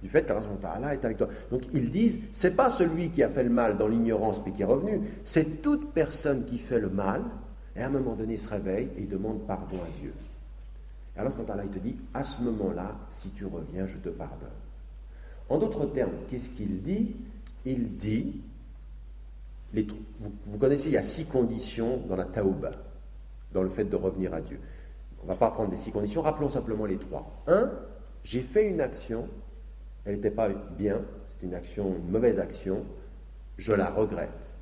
du fait qu'Allah est avec toi. Donc ils disent, c'est pas celui qui a fait le mal dans l'ignorance puis qui est revenu, c'est toute personne qui fait le mal et à un moment donné il se réveille et il demande pardon à Dieu. Et alors Allah il te dit, à ce moment-là, si tu reviens, je te pardonne. En d'autres termes, qu'est-ce qu'il dit ? Il dit, vous connaissez, il y a 6 conditions dans la taouba, dans le fait de revenir à Dieu. On ne va pas prendre les 6 conditions, rappelons simplement les 3. 1, j'ai fait une action elle n'était pas bien, c'est une mauvaise action, je la regrette.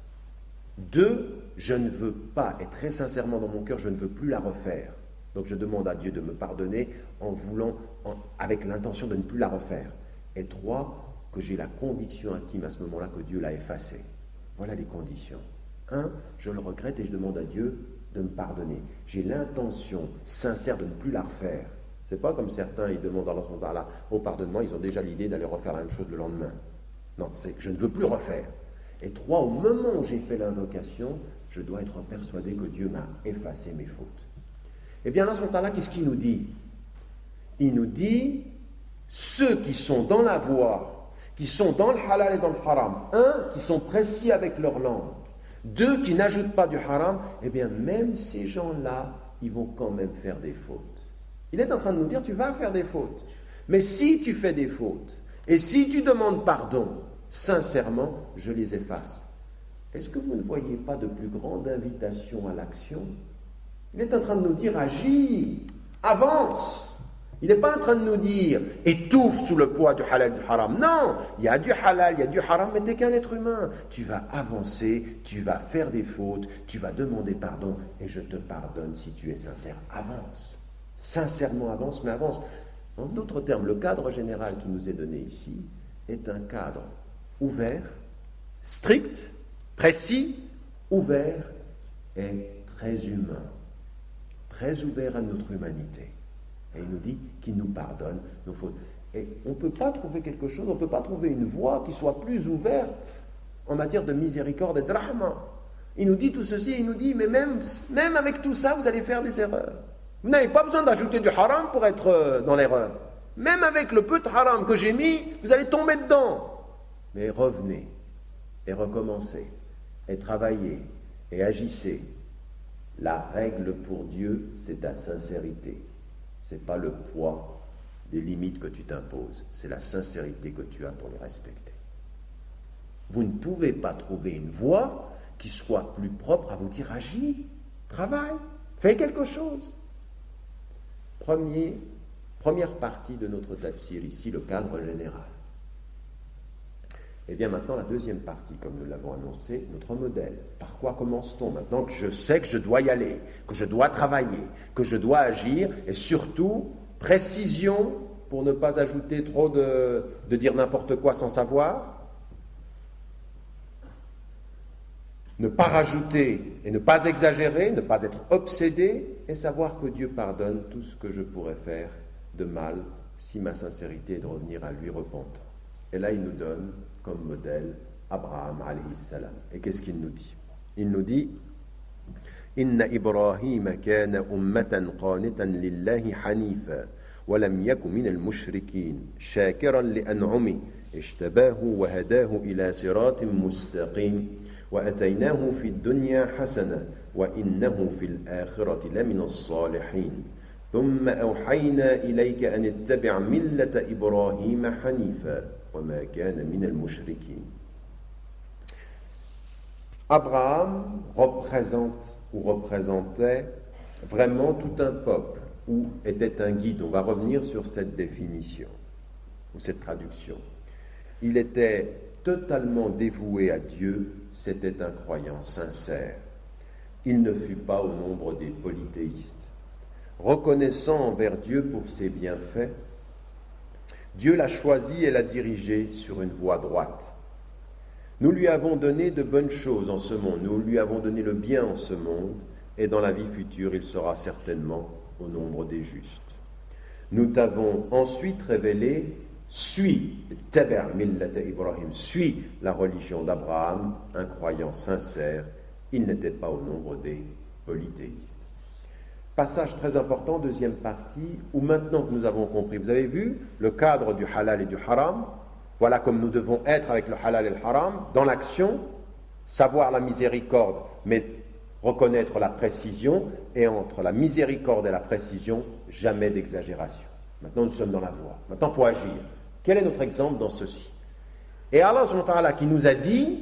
2, je ne veux pas, et très sincèrement dans mon cœur, je ne veux plus la refaire. Donc je demande à Dieu de me pardonner avec l'intention de ne plus la refaire. Et 3, que j'ai la conviction intime à ce moment-là que Dieu l'a effacée. Voilà les conditions. 1, je le regrette et je demande à Dieu de me pardonner. J'ai l'intention sincère de ne plus la refaire. C'est pas comme certains, ils demandent à Allah subhanahu wa ta'ala, oh pardonne-moi, ils ont déjà l'idée d'aller refaire la même chose le lendemain. Non, c'est que je ne veux plus refaire. Et 3, au moment où j'ai fait l'invocation, je dois être persuadé que Dieu m'a effacé mes fautes. Eh bien, Allah subhanahu wa ta'ala, qu'est-ce qu'il nous dit? Il nous dit, ceux qui sont dans la voie, qui sont dans le halal et dans le haram, 1, qui sont précis avec leur langue, 2, qui n'ajoutent pas du haram, eh bien, même ces gens-là, ils vont quand même faire des fautes. Il est en train de nous dire, tu vas faire des fautes. Mais si tu fais des fautes, et si tu demandes pardon, sincèrement, je les efface. Est-ce que vous ne voyez pas de plus grande invitation à l'action? Il est en train de nous dire, agis, avance. Il n'est pas en train de nous dire, étouffe sous le poids du halal et du haram. Non, il y a du halal, il y a du haram, mais tu n'es qu'un être humain. Tu vas avancer, tu vas faire des fautes, tu vas demander pardon, et je te pardonne si tu es sincère. Avance. Sincèrement avance, mais avance. En d'autres termes, le cadre général qui nous est donné ici est un cadre ouvert, strict, précis, ouvert et très humain, très ouvert à notre humanité. Et il nous dit qu'il nous pardonne nos fautes. Et on ne peut pas trouver quelque chose, on ne peut pas trouver une voie qui soit plus ouverte en matière de miséricorde et de rahma. Il nous dit tout ceci, il nous dit, mais même avec tout ça, vous allez faire des erreurs. Vous n'avez pas besoin d'ajouter du haram pour être dans l'erreur. Même avec le peu de haram que j'ai mis, vous allez tomber dedans. Mais revenez, et recommencez, et travaillez, et agissez. La règle pour Dieu, c'est ta sincérité. Ce n'est pas le poids des limites que tu t'imposes, c'est la sincérité que tu as pour les respecter. Vous ne pouvez pas trouver une voie qui soit plus propre à vous dire agis, travaille, fais quelque chose. Première partie de notre tafsir ici, le cadre général. Et bien maintenant, la deuxième partie, comme nous l'avons annoncé, notre modèle. Par quoi commence-t-on maintenant que je sais que je dois y aller, que je dois travailler, que je dois agir, et surtout, précision pour ne pas ajouter trop de dire n'importe quoi sans savoir, ne pas rajouter et ne pas exagérer, ne pas être obsédé, et savoir que Dieu pardonne tout ce que je pourrais faire de mal si ma sincérité est de revenir à lui repentant. Et là, il nous donne comme modèle Abraham alayhi salam. Et qu'est-ce qu'il nous dit? Il nous dit Inna Ibrahim kana ummatan qanitan lillahi hanifa wa lam yaku min al-mushrikin shakiran li an'ami ishtabahu wa hadahu ila siratin mustaqim wa ataynahu fi ad-dunya hasana wa innahu fi al-akhirati lamina as-salihin ثم أوحينا إليك أن اتبع ملة إبراهيم حنيفا وما كان من المشركين. Abraham représentait vraiment tout un peuple ou était un guide. On va revenir sur cette définition ou cette traduction. Il était totalement dévoué à Dieu, c'était un croyant sincère. Il ne fut pas au nombre des polythéistes. Reconnaissant envers Dieu pour ses bienfaits, Dieu l'a choisi et l'a dirigé sur une voie droite. Nous lui avons donné de bonnes choses en ce monde, nous lui avons donné le bien en ce monde, et dans la vie future, il sera certainement au nombre des justes. Nous t'avons ensuite révélé, suis la religion d'Abraham, un croyant sincère, il n'était pas au nombre des polythéistes. Passage très important, deuxième partie, où maintenant que nous avons compris, vous avez vu le cadre du halal et du haram, voilà comme nous devons être avec le halal et le haram, dans l'action, savoir la miséricorde, mais reconnaître la précision, et entre la miséricorde et la précision, jamais d'exagération. Maintenant nous sommes dans la voie, maintenant il faut agir. Quel est notre exemple dans ceci? Et Allah subhanahu wa ta'ala qui nous a dit,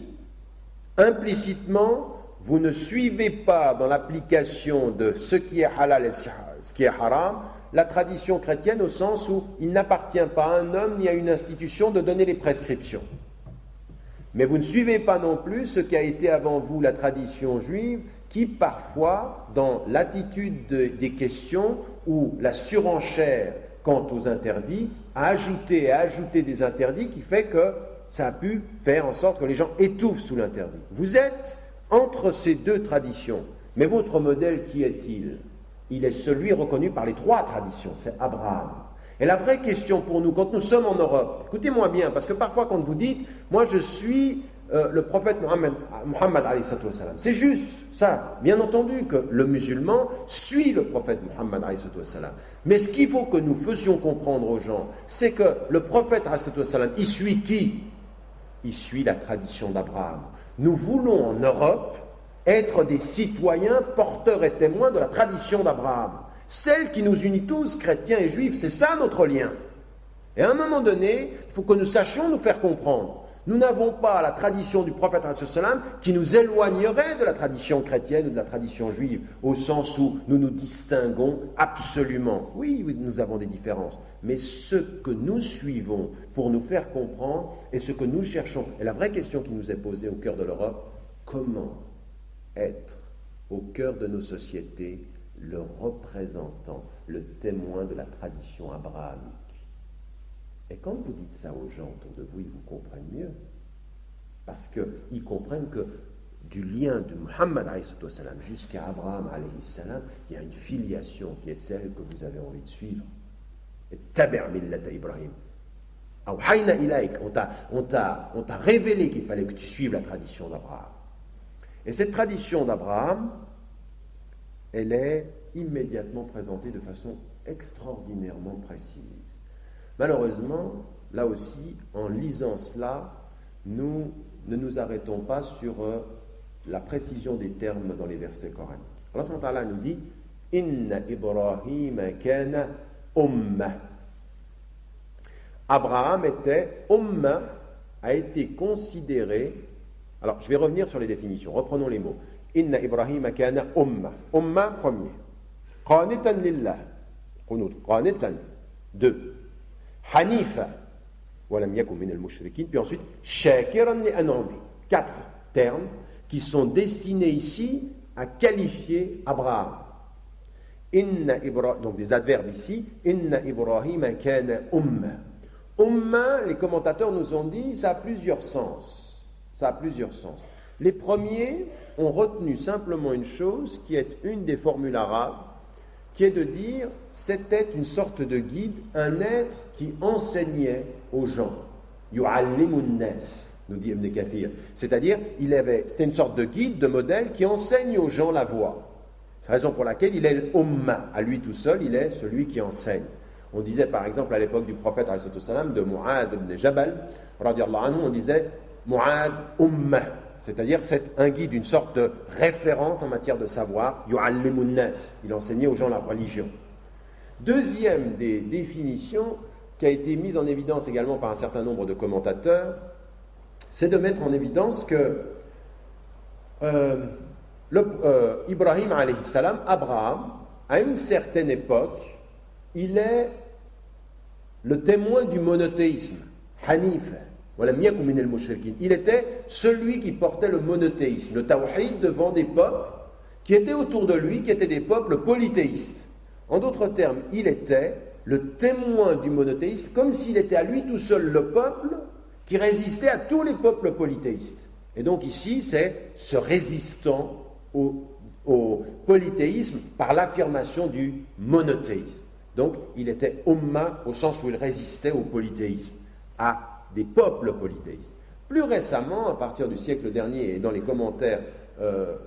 implicitement, vous ne suivez pas dans l'application de ce qui est halal et ce qui est haram, la tradition chrétienne au sens où il n'appartient pas à un homme ni à une institution de donner les prescriptions. Mais vous ne suivez pas non plus ce qui a été avant vous la tradition juive, qui parfois, dans l'attitude des questions ou la surenchère quant aux interdits, a ajouté des interdits qui fait que ça a pu faire en sorte que les gens étouffent sous l'interdit. Vous êtes entre ces deux traditions, mais votre modèle, qui est-il? Il est celui reconnu par les trois traditions, c'est Abraham. Et la vraie question pour nous, quand nous sommes en Europe, écoutez-moi bien, parce que parfois quand vous dites, moi je suis le prophète Muhammad alayhi salam, c'est juste ça, bien entendu que le musulman suit le prophète Muhammad alayhi salam. Mais ce qu'il faut que nous faisions comprendre aux gens, c'est que le prophète alayhi salam, il suit qui? Il suit la tradition d'Abraham. Nous voulons en Europe être des citoyens porteurs et témoins de la tradition d'Abraham. Celle qui nous unit tous, chrétiens et juifs, c'est ça notre lien. Et à un moment donné, il faut que nous sachions nous faire comprendre. Nous n'avons pas la tradition du prophète ﷺ qui nous éloignerait de la tradition chrétienne ou de la tradition juive, au sens où nous nous distinguons absolument. Oui, nous avons des différences, mais ce que nous suivons pour nous faire comprendre et ce que nous cherchons, et la vraie question qui nous est posée au cœur de l'Europe, comment être au cœur de nos sociétés le représentant, le témoin de la tradition abrahamique. Et quand vous dites ça aux gens autour de vous, ils vous comprennent mieux. Parce qu'ils comprennent que du lien de Muhammad jusqu'à Abraham, il y a une filiation qui est celle que vous avez envie de suivre. Et tabi' millata Ibrahim. On t'a révélé qu'il fallait que tu suives la tradition d'Abraham. Et cette tradition d'Abraham, elle est immédiatement présentée de façon extraordinairement précise. Malheureusement, là aussi, en lisant cela, nous ne nous arrêtons pas sur la précision des termes dans les versets coraniques. Allah subhanahu wa ta'ala nous dit « Inna Ibrahima kana ummah » Abraham était ummah, a été considéré. Alors, je vais revenir sur les définitions. Reprenons les mots. Inna Ibrahima kana ummah. Ummah, premier. Qanitan lillah. Qanitan. Deux. Hanifa. Walam yakum min al-mushrikin. Puis ensuite, shakiran li an'ami. Quatre termes qui sont destinés ici à qualifier Abraham. Donc des adverbes ici. Inna Ibrahima kana ummah. Ummah, les commentateurs nous ont dit, ça a plusieurs sens. Ça a plusieurs sens. Les premiers ont retenu simplement une chose qui est une des formules arabes, qui est de dire c'était une sorte de guide, un être qui enseignait aux gens. Yu'allimun nas, nous dit Ibn Kathir. C'est-à-dire, c'était une sorte de guide, de modèle qui enseigne aux gens la voie. C'est la raison pour laquelle il est l'Ummah. À lui tout seul, il est celui qui enseigne. On disait par exemple à l'époque du prophète de Mu'ad ibn Jabal, radiallahu anhu, on disait Mu'ad Ummah, c'est-à-dire c'est un guide, une sorte de référence en matière de savoir, yu'allimun nas, il enseignait aux gens la religion. Deuxième des définitions qui a été mise en évidence également par un certain nombre de commentateurs, c'est de mettre en évidence que Ibrahim alayhi salam, Abraham, à une certaine époque, il est le témoin du monothéisme, Hanif. Il était celui qui portait le monothéisme, le tawhid devant des peuples qui étaient autour de lui, qui étaient des peuples polythéistes. En d'autres termes, il était le témoin du monothéisme, comme s'il était à lui tout seul le peuple qui résistait à tous les peuples polythéistes. Et donc ici, c'est ce résistant au polythéisme par l'affirmation du monothéisme. Donc, il était ummah au sens où il résistait au polythéisme, à des peuples polythéistes. Plus récemment, à partir du siècle dernier et dans les commentaires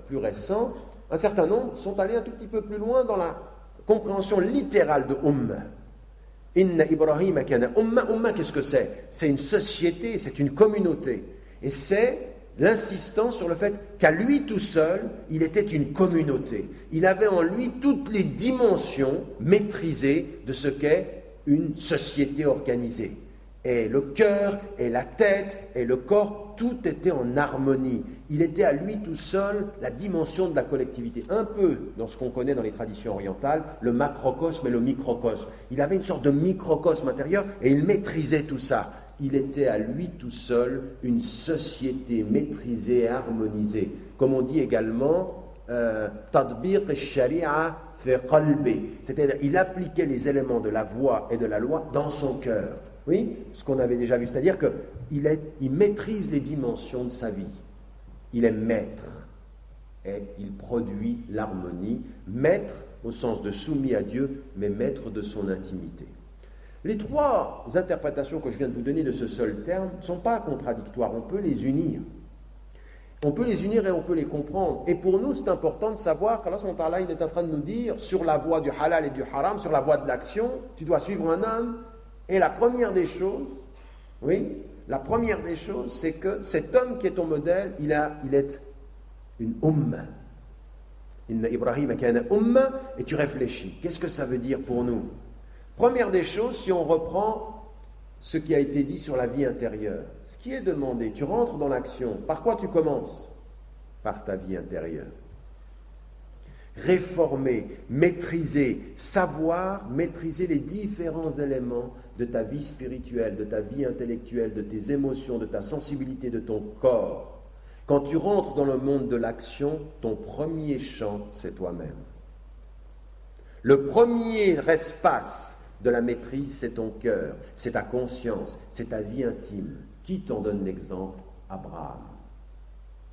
plus récents, un certain nombre sont allés un tout petit peu plus loin dans la compréhension littérale de ummah. Inna Ibrahim kana ummah. Ummah, qu'est-ce que c'est? C'est une société, c'est une communauté. Et c'est l'insistance sur le fait qu'à lui tout seul, il était une communauté. Il avait en lui toutes les dimensions maîtrisées de ce qu'est une société organisée. Et le cœur, et la tête, et le corps, tout était en harmonie. Il était à lui tout seul la dimension de la collectivité. Un peu dans ce qu'on connaît dans les traditions orientales, le macrocosme et le microcosme. Il avait une sorte de microcosme intérieur et il maîtrisait tout ça. Il était à lui tout seul une société maîtrisée et harmonisée. Comme on dit également, tadbiq al-sharia fi qalbi. C'est-à-dire, il appliquait les éléments de la voie et de la loi dans son cœur. Oui, ce qu'on avait déjà vu, c'est-à-dire qu'il maîtrise les dimensions de sa vie. Il est maître et il produit l'harmonie, maître au sens de soumis à Dieu, mais maître de son intimité. Les trois interprétations que je viens de vous donner de ce seul terme ne sont pas contradictoires, on peut les unir. On peut les unir et on peut les comprendre. Et pour nous, c'est important de savoir qu'Allah subhanahu wa ta'ala, il est en train de nous dire, sur la voie du halal et du haram, sur la voie de l'action, tu dois suivre un homme. Et la première des choses, c'est que cet homme qui est ton modèle, il est une umma. Inna Ibrahim kana umma, et tu réfléchis. Qu'est-ce que ça veut dire pour nous? Première des choses, si on reprend ce qui a été dit sur la vie intérieure, ce qui est demandé, tu rentres dans l'action. Par quoi tu commences? Par ta vie intérieure. Réformer, maîtriser, savoir maîtriser les différents éléments de ta vie spirituelle, de ta vie intellectuelle, de tes émotions, de ta sensibilité, de ton corps. Quand tu rentres dans le monde de l'action, ton premier champ, c'est toi-même. Le premier espace de la maîtrise, c'est ton cœur, c'est ta conscience, c'est ta vie intime. Qui t'en donne l'exemple? Abraham.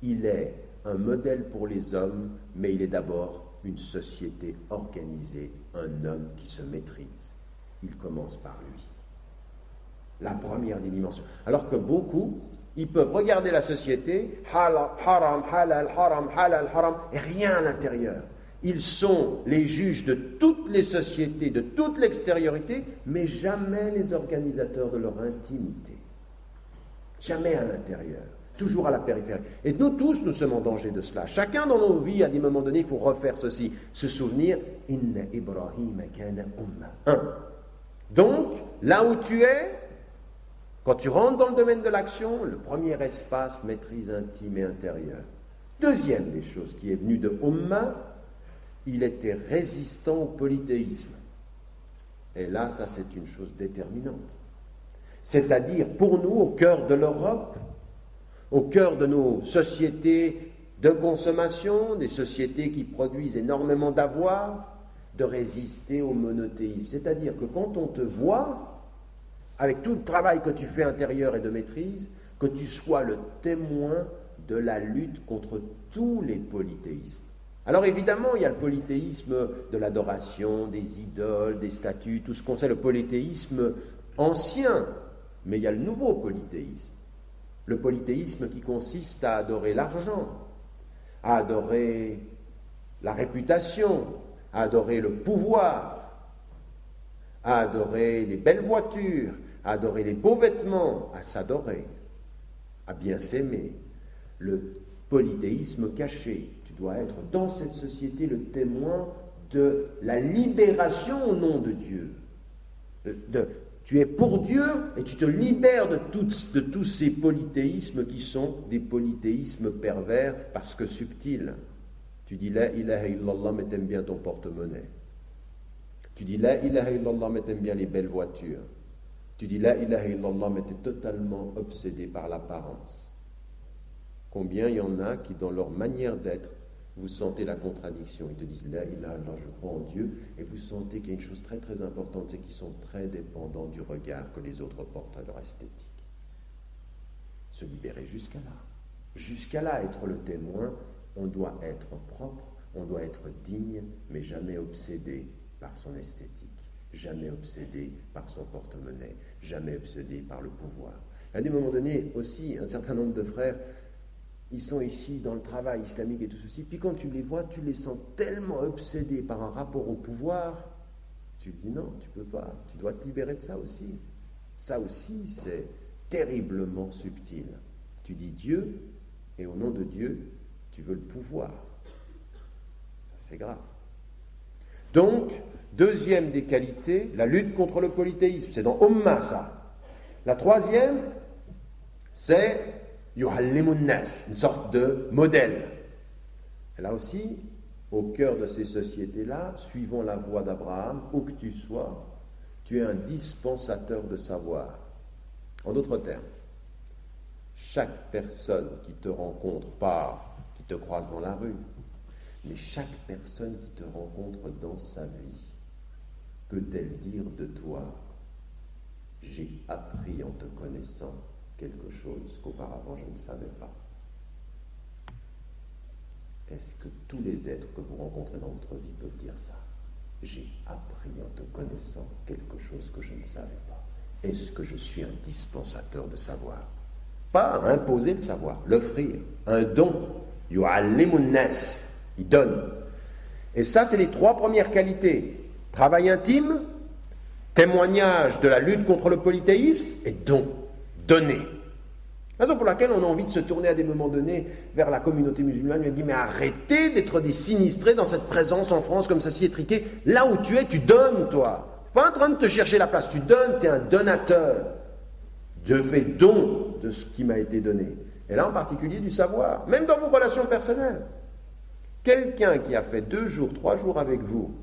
Il est un modèle pour les hommes, mais il est d'abord une société organisée, un homme qui se maîtrise. Il commence par lui. La première des dimensions. Alors que beaucoup, ils peuvent regarder la société, haram, halal, haram, halal, haram, et rien à l'intérieur. Ils sont les juges de toutes les sociétés, de toute l'extériorité, mais jamais les organisateurs de leur intimité. Jamais à l'intérieur. Toujours à la périphérie. Et nous tous, nous sommes en danger de cela. Chacun dans nos vies, à des moments donnés, il faut refaire ceci. Se souvenir, Inna Ibrahim kana umma. Donc, là où tu es, quand tu rentres dans le domaine de l'action, le premier espace, maîtrise intime et intérieure. Deuxième des choses qui est venue de umma, il était résistant au polythéisme. Et là, ça c'est une chose déterminante. C'est-à-dire, pour nous, au cœur de l'Europe, au cœur de nos sociétés de consommation, des sociétés qui produisent énormément d'avoir, de résister au monothéisme. C'est-à-dire que quand on te voit, avec tout le travail que tu fais intérieur et de maîtrise, que tu sois le témoin de la lutte contre tous les polythéismes. Alors évidemment, il y a le polythéisme de l'adoration, des idoles, des statues, tout ce qu'on sait, le polythéisme ancien, mais il y a le nouveau polythéisme. Le polythéisme qui consiste à adorer l'argent, à adorer la réputation, à adorer le pouvoir, à adorer les belles voitures, à adorer les beaux vêtements, à s'adorer, à bien s'aimer. Le polythéisme caché. Tu dois être dans cette société le témoin de la libération au nom de Dieu. Tu es pour Dieu et tu te libères de tous ces polythéismes qui sont des polythéismes pervers parce que subtils. Tu dis la ilaha illallah mais t'aimes bien ton porte-monnaie. Tu dis la ilaha illallah mais t'aimes bien les belles voitures. Tu dis la ilaha illallah mais t'es totalement obsédé par l'apparence. Combien il y en a qui dans leur manière d'être, vous sentez la contradiction. Ils te disent la ilaha illallah, je crois en Dieu, et vous sentez qu'il y a une chose très très importante, c'est qu'ils sont très dépendants du regard que les autres portent à leur esthétique. Se libérer jusqu'à là. Jusqu'à là, être le témoin, on doit être propre, on doit être digne, mais jamais obsédé par son esthétique, jamais obsédé par son porte-monnaie, jamais obsédé par le pouvoir. À des moments donnés aussi, un certain nombre de frères, ils sont ici dans le travail islamique et tout ceci, puis quand tu les vois, tu les sens tellement obsédés par un rapport au pouvoir, tu dis non, tu peux pas, tu dois te libérer de ça aussi. Ça aussi, c'est terriblement subtil. Tu dis Dieu, et au nom de Dieu, tu veux le pouvoir. Ça, c'est grave. Donc, deuxième des qualités, la lutte contre le polythéisme. C'est dans Umma, ça. La troisième, c'est yuhallimun nas, une sorte de modèle. Et là aussi, au cœur de ces sociétés-là, suivant la voie d'Abraham, où que tu sois, tu es un dispensateur de savoir. En d'autres termes, chaque personne qui te rencontre, pas qui te croise dans la rue, mais chaque personne qui te rencontre dans sa vie, peut-elle dire de toi, j'ai appris en te connaissant quelque chose qu'auparavant je ne savais pas. Est-ce que tous les êtres que vous rencontrez dans votre vie peuvent dire ça? J'ai appris en te connaissant quelque chose que je ne savais pas. Est-ce que je suis un dispensateur de savoir? Pas imposer le savoir, l'offrir, un don. Yu'allimun nas, il donne. Et ça, c'est les trois premières qualités. Travail intime, témoignage de la lutte contre le polythéisme et don, donner. Raison pour laquelle on a envie de se tourner à des moments donnés vers la communauté musulmane et dire mais arrêtez d'être des sinistrés dans cette présence en France comme ceci étriqué. Là où tu es, tu donnes, toi. Tu n'es pas en train de te chercher la place, tu donnes, tu es un donateur. Je fais don de ce qui m'a été donné. Et là en particulier du savoir, même dans vos relations personnelles. Quelqu'un qui a fait 2 jours, 3 jours avec vous,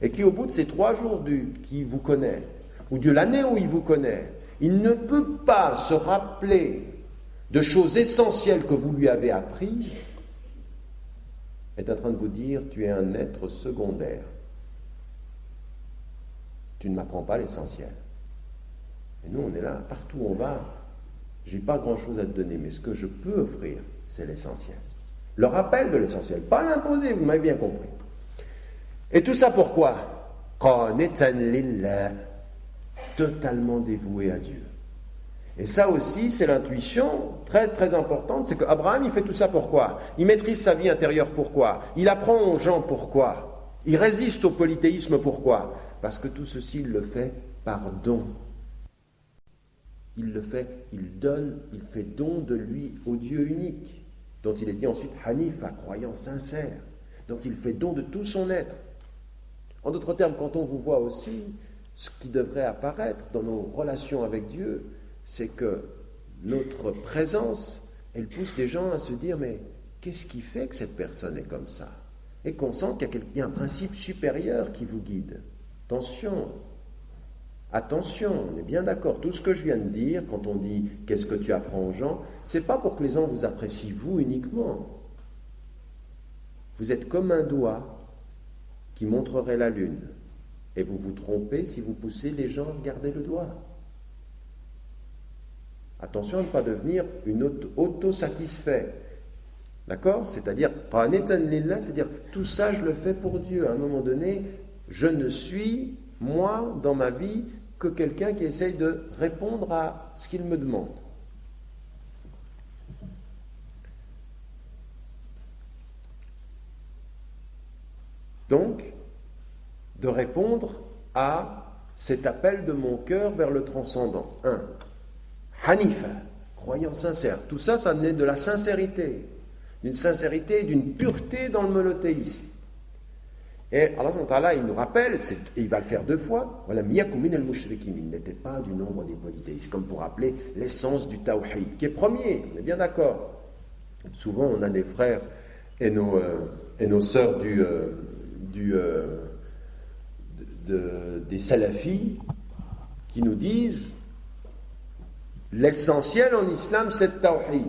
et qui au bout de ces 3 jours qui vous connaît, ou de l'année où il vous connaît, il ne peut pas se rappeler de choses essentielles que vous lui avez apprises, est en train de vous dire, tu es un être secondaire. Tu ne m'apprends pas l'essentiel. Et nous, on est là, partout où on va, j'ai pas grand-chose à te donner, mais ce que je peux offrir, c'est l'essentiel. Le rappel de l'essentiel, pas l'imposer, vous m'avez bien compris. Et tout ça pourquoi? Qanitan lillah, totalement dévoué à Dieu. Et ça aussi, c'est l'intuition très très importante, c'est qu'Abraham, il fait tout ça pourquoi? Il maîtrise sa vie intérieure pourquoi? Il apprend aux gens pourquoi? Il résiste au polythéisme pourquoi? Parce que tout ceci, il le fait par don. Il le fait, il donne, il fait don de lui au Dieu unique, dont il est dit ensuite Hanifa, croyant sincère. Donc il fait don de tout son être. En d'autres termes, quand on vous voit aussi, ce qui devrait apparaître dans nos relations avec Dieu, c'est que notre présence, elle pousse les gens à se dire, mais qu'est-ce qui fait que cette personne est comme ça? Et qu'on sente qu'il y a un principe supérieur qui vous guide. Attention, on est bien d'accord, tout ce que je viens de dire, quand on dit « qu'est-ce que tu apprends aux gens », c'est pas pour que les gens vous apprécient vous uniquement. Vous êtes comme un doigt qui montrerait la lune, et vous vous trompez si vous poussez les gens à regarder le doigt. Attention à ne pas devenir une auto-satisfait. D'accord? C'est-à-dire, c'est-à-dire, tout ça je le fais pour Dieu. À un moment donné, je ne suis, moi, dans ma vie, que quelqu'un qui essaye de répondre à ce qu'il me demande. Donc, de répondre à cet appel de mon cœur vers le transcendant. 1. Hanifa, croyant sincère. Tout ça, ça naît de la sincérité. D'une sincérité, d'une pureté dans le monothéisme. Et Allah subhanahu wa ta'ala, il nous rappelle, et il va le faire 2 fois, il n'était pas du nombre des polythéistes, comme pour rappeler l'essence du tawhid, qui est premier, on est bien d'accord. Souvent, on a des frères et nos sœurs des salafis qui nous disent l'essentiel en islam, c'est le tawhid.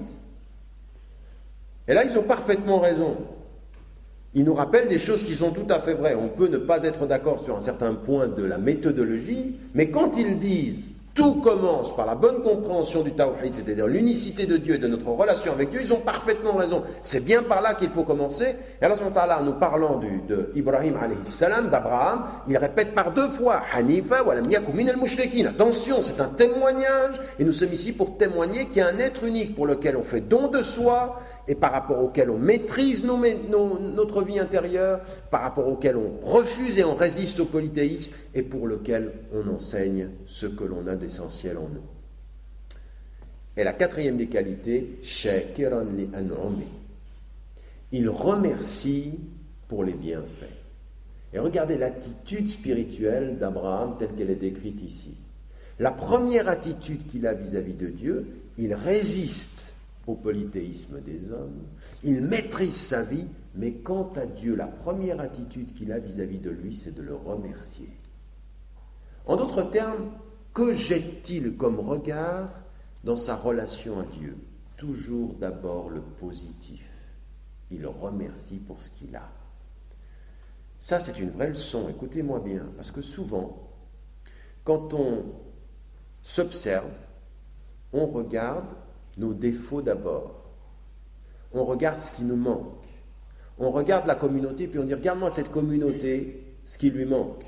Et là, ils ont parfaitement raison. Ils nous rappellent des choses qui sont tout à fait vraies. On peut ne pas être d'accord sur un certain point de la méthodologie, mais quand ils disent tout commence par la bonne compréhension du tawhid, c'est-à-dire l'unicité de Dieu et de notre relation avec Dieu, ils ont parfaitement raison. C'est bien par là qu'il faut commencer. Et Allah subhanahu wa ta'ala, nous parlant d'Ibrahim alayhi salam, d'Abraham, il répète par 2 fois Hanifa wa lam yaku min al-mushrikin. Attention, c'est un témoignage, et nous sommes ici pour témoigner qu'il y a un être unique pour lequel on fait don de soi, et par rapport auquel on maîtrise notre vie intérieure, par rapport auquel on refuse et on résiste au polythéisme, et pour lequel on enseigne ce que l'on a d'essentiel en nous. Et la 4e des qualités, shakiran li an'umi. Il remercie pour les bienfaits. Et regardez l'attitude spirituelle d'Abraham telle qu'elle est décrite ici. La première attitude qu'il a vis-à-vis de Dieu, il résiste au polythéisme des hommes, il maîtrise sa vie, mais quant à Dieu, la première attitude qu'il a vis-à-vis de lui, c'est de le remercier. En d'autres termes, que jette-t-il comme regard dans sa relation à Dieu? Toujours d'abord le positif. Il remercie pour ce qu'il a. Ça, c'est une vraie leçon, écoutez-moi bien, parce que souvent, quand on s'observe, on regarde nos défauts d'abord. On regarde ce qui nous manque. On regarde la communauté, puis on dit, regarde-moi cette communauté, ce qui lui manque.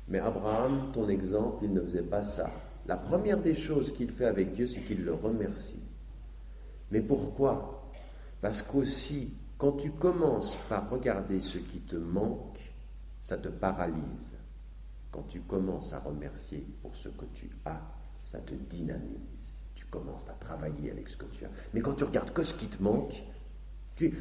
Mais Abraham, ton exemple, il ne faisait pas ça. La première des choses qu'il fait avec Dieu, c'est qu'il le remercie. Mais pourquoi? Parce qu'aussi, quand tu commences par regarder ce qui te manque, ça te paralyse. Quand tu commences à remercier pour ce que tu as, ça te dynamise. Tu commences à travailler avec ce que tu as. Mais quand tu regardes que ce qui te manque, tu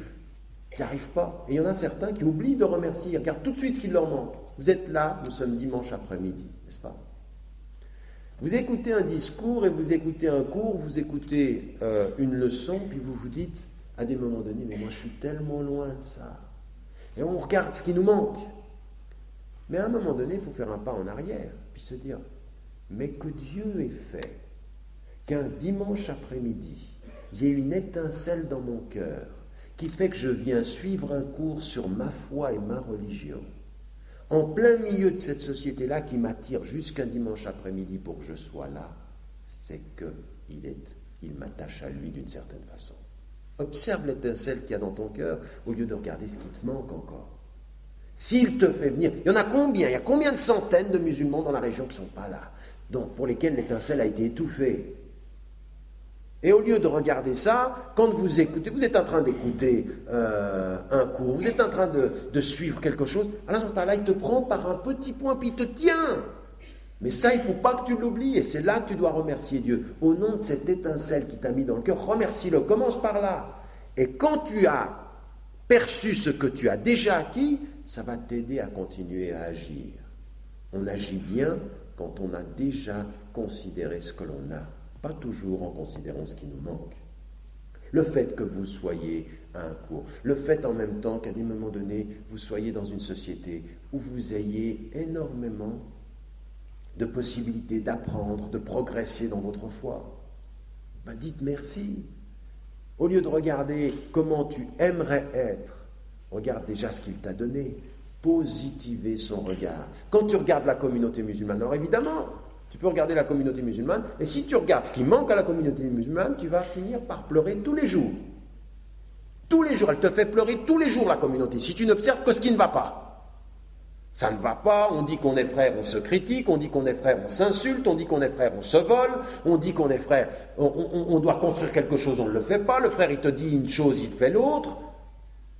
n'y arrives pas. Et il y en a certains qui oublient de remercier, ils regardent tout de suite ce qui leur manque. Vous êtes là, nous sommes dimanche après-midi, n'est-ce pas? Vous écoutez un discours et vous écoutez un cours, vous écoutez une leçon, puis vous vous dites, à des moments donnés, mais moi je suis tellement loin de ça. Et on regarde ce qui nous manque. Mais à un moment donné, il faut faire un pas en arrière, puis se dire, mais que Dieu ait fait qu'un dimanche après-midi, il y ait une étincelle dans mon cœur qui fait que je viens suivre un cours sur ma foi et ma religion, en plein milieu de cette société-là qui m'attire jusqu'un dimanche après-midi pour que je sois là, c'est qu'il m'attache à lui d'une certaine façon. Observe l'étincelle qu'il y a dans ton cœur au lieu de regarder ce qui te manque encore. S'il te fait venir, il y en a combien? Il y a combien de centaines de musulmans dans la région qui ne sont pas là, donc pour lesquels l'étincelle a été étouffée? Et au lieu de regarder ça, quand vous écoutez, vous êtes en train d'écouter un cours, vous êtes en train de suivre quelque chose, Allah, il te prend par un petit point, puis il te tient. Mais ça, il ne faut pas que tu l'oublies, et c'est là que tu dois remercier Dieu. Au nom de cette étincelle qui t'a mis dans le cœur, remercie-le, commence par là. Et quand tu as perçu ce que tu as déjà acquis, ça va t'aider à continuer à agir. On agit bien quand on a déjà considéré ce que l'on a, pas toujours en considérant ce qui nous manque. Le fait que vous soyez à un cours, le fait en même temps qu'à des moments donnés, vous soyez dans une société où vous ayez énormément de possibilités d'apprendre, de progresser dans votre foi, dites merci. Au lieu de regarder comment tu aimerais être, regarde déjà ce qu'il t'a donné. Positiver son regard. Quand tu regardes la communauté musulmane, alors évidemment, tu peux regarder la communauté musulmane, et si tu regardes ce qui manque à la communauté musulmane, tu vas finir par pleurer tous les jours. Tous les jours, elle te fait pleurer tous les jours, la communauté, si tu n'observes que ce qui ne va pas. Ça ne va pas, on dit qu'on est frère, on se critique, on dit qu'on est frère, on s'insulte, on dit qu'on est frère, on se vole, on dit qu'on est frère, on doit construire quelque chose, on ne le fait pas, le frère il te dit une chose, il fait l'autre.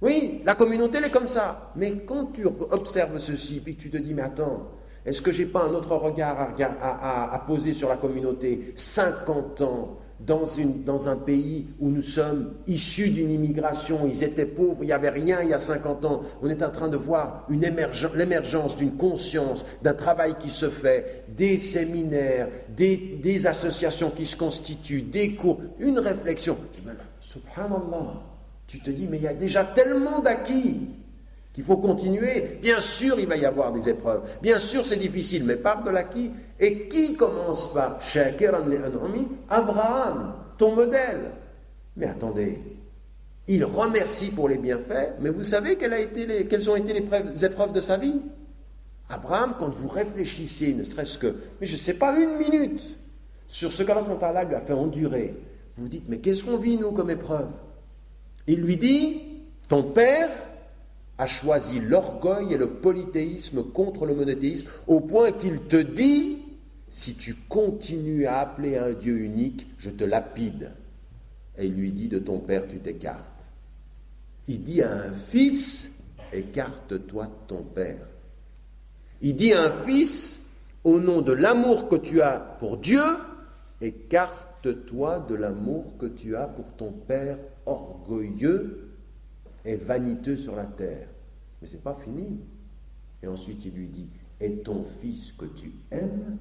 Oui, la communauté elle est comme ça. Mais quand tu observes ceci, puis que tu te dis, mais attends, est-ce que j'ai pas un autre regard à poser sur la communauté? 50 ans dans un pays où nous sommes issus d'une immigration, ils étaient pauvres, il n'y avait rien il y a 50 ans, on est en train de voir l'émergence d'une conscience, d'un travail qui se fait, des séminaires, des associations qui se constituent, des cours, une réflexion. Et bien là, subhanallah, tu te dis, mais il y a déjà tellement d'acquis qu'il faut continuer. Bien sûr, il va y avoir des épreuves. Bien sûr, c'est difficile, mais part de l'acquis. Et qui commence par Shakiran li an'ami? Abraham, ton modèle. Mais attendez, il remercie pour les bienfaits, mais vous savez quelles ont été les épreuves de sa vie? Abraham, quand vous réfléchissez, ne serait-ce que, mais je ne sais pas, une minute, sur ce qu'Allah lui a fait endurer, vous vous dites, mais qu'est-ce qu'on vit, nous, comme épreuve? Il lui dit, ton père a choisi l'orgueil et le polythéisme contre le monothéisme, au point qu'il te dit, si tu continues à appeler un Dieu unique, je te lapide. Et il lui dit, de ton père tu t'écartes. Il dit à un fils, écarte-toi de ton père. Il dit à un fils, au nom de l'amour que tu as pour Dieu, écarte-toi de l'amour que tu as pour ton père orgueilleux et vaniteux sur la terre. Mais c'est pas fini. Et ensuite il lui dit, et ton fils que tu aimes,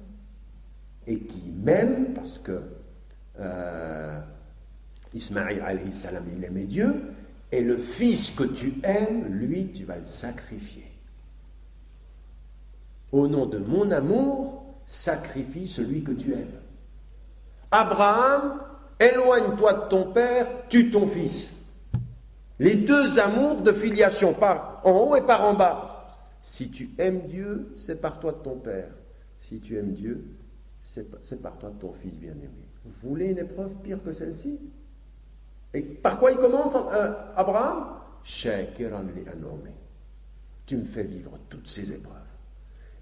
et qui m'aime, parce que Ismaïl alayhi salam, il aimait Dieu, et le fils que tu aimes, lui, tu vas le sacrifier. Au nom de mon amour, sacrifie celui que tu aimes. Abraham, éloigne-toi de ton père, tue ton fils. Les deux amours de filiation, par en haut et par en bas. Si tu aimes Dieu, sépare-toi de ton père. Si tu aimes Dieu, sépare-toi de ton fils bien-aimé. Vous voulez une épreuve pire que celle-ci? Et par quoi il commence, Abraham? Shakiran li an'umi. Tu me fais vivre toutes ces épreuves.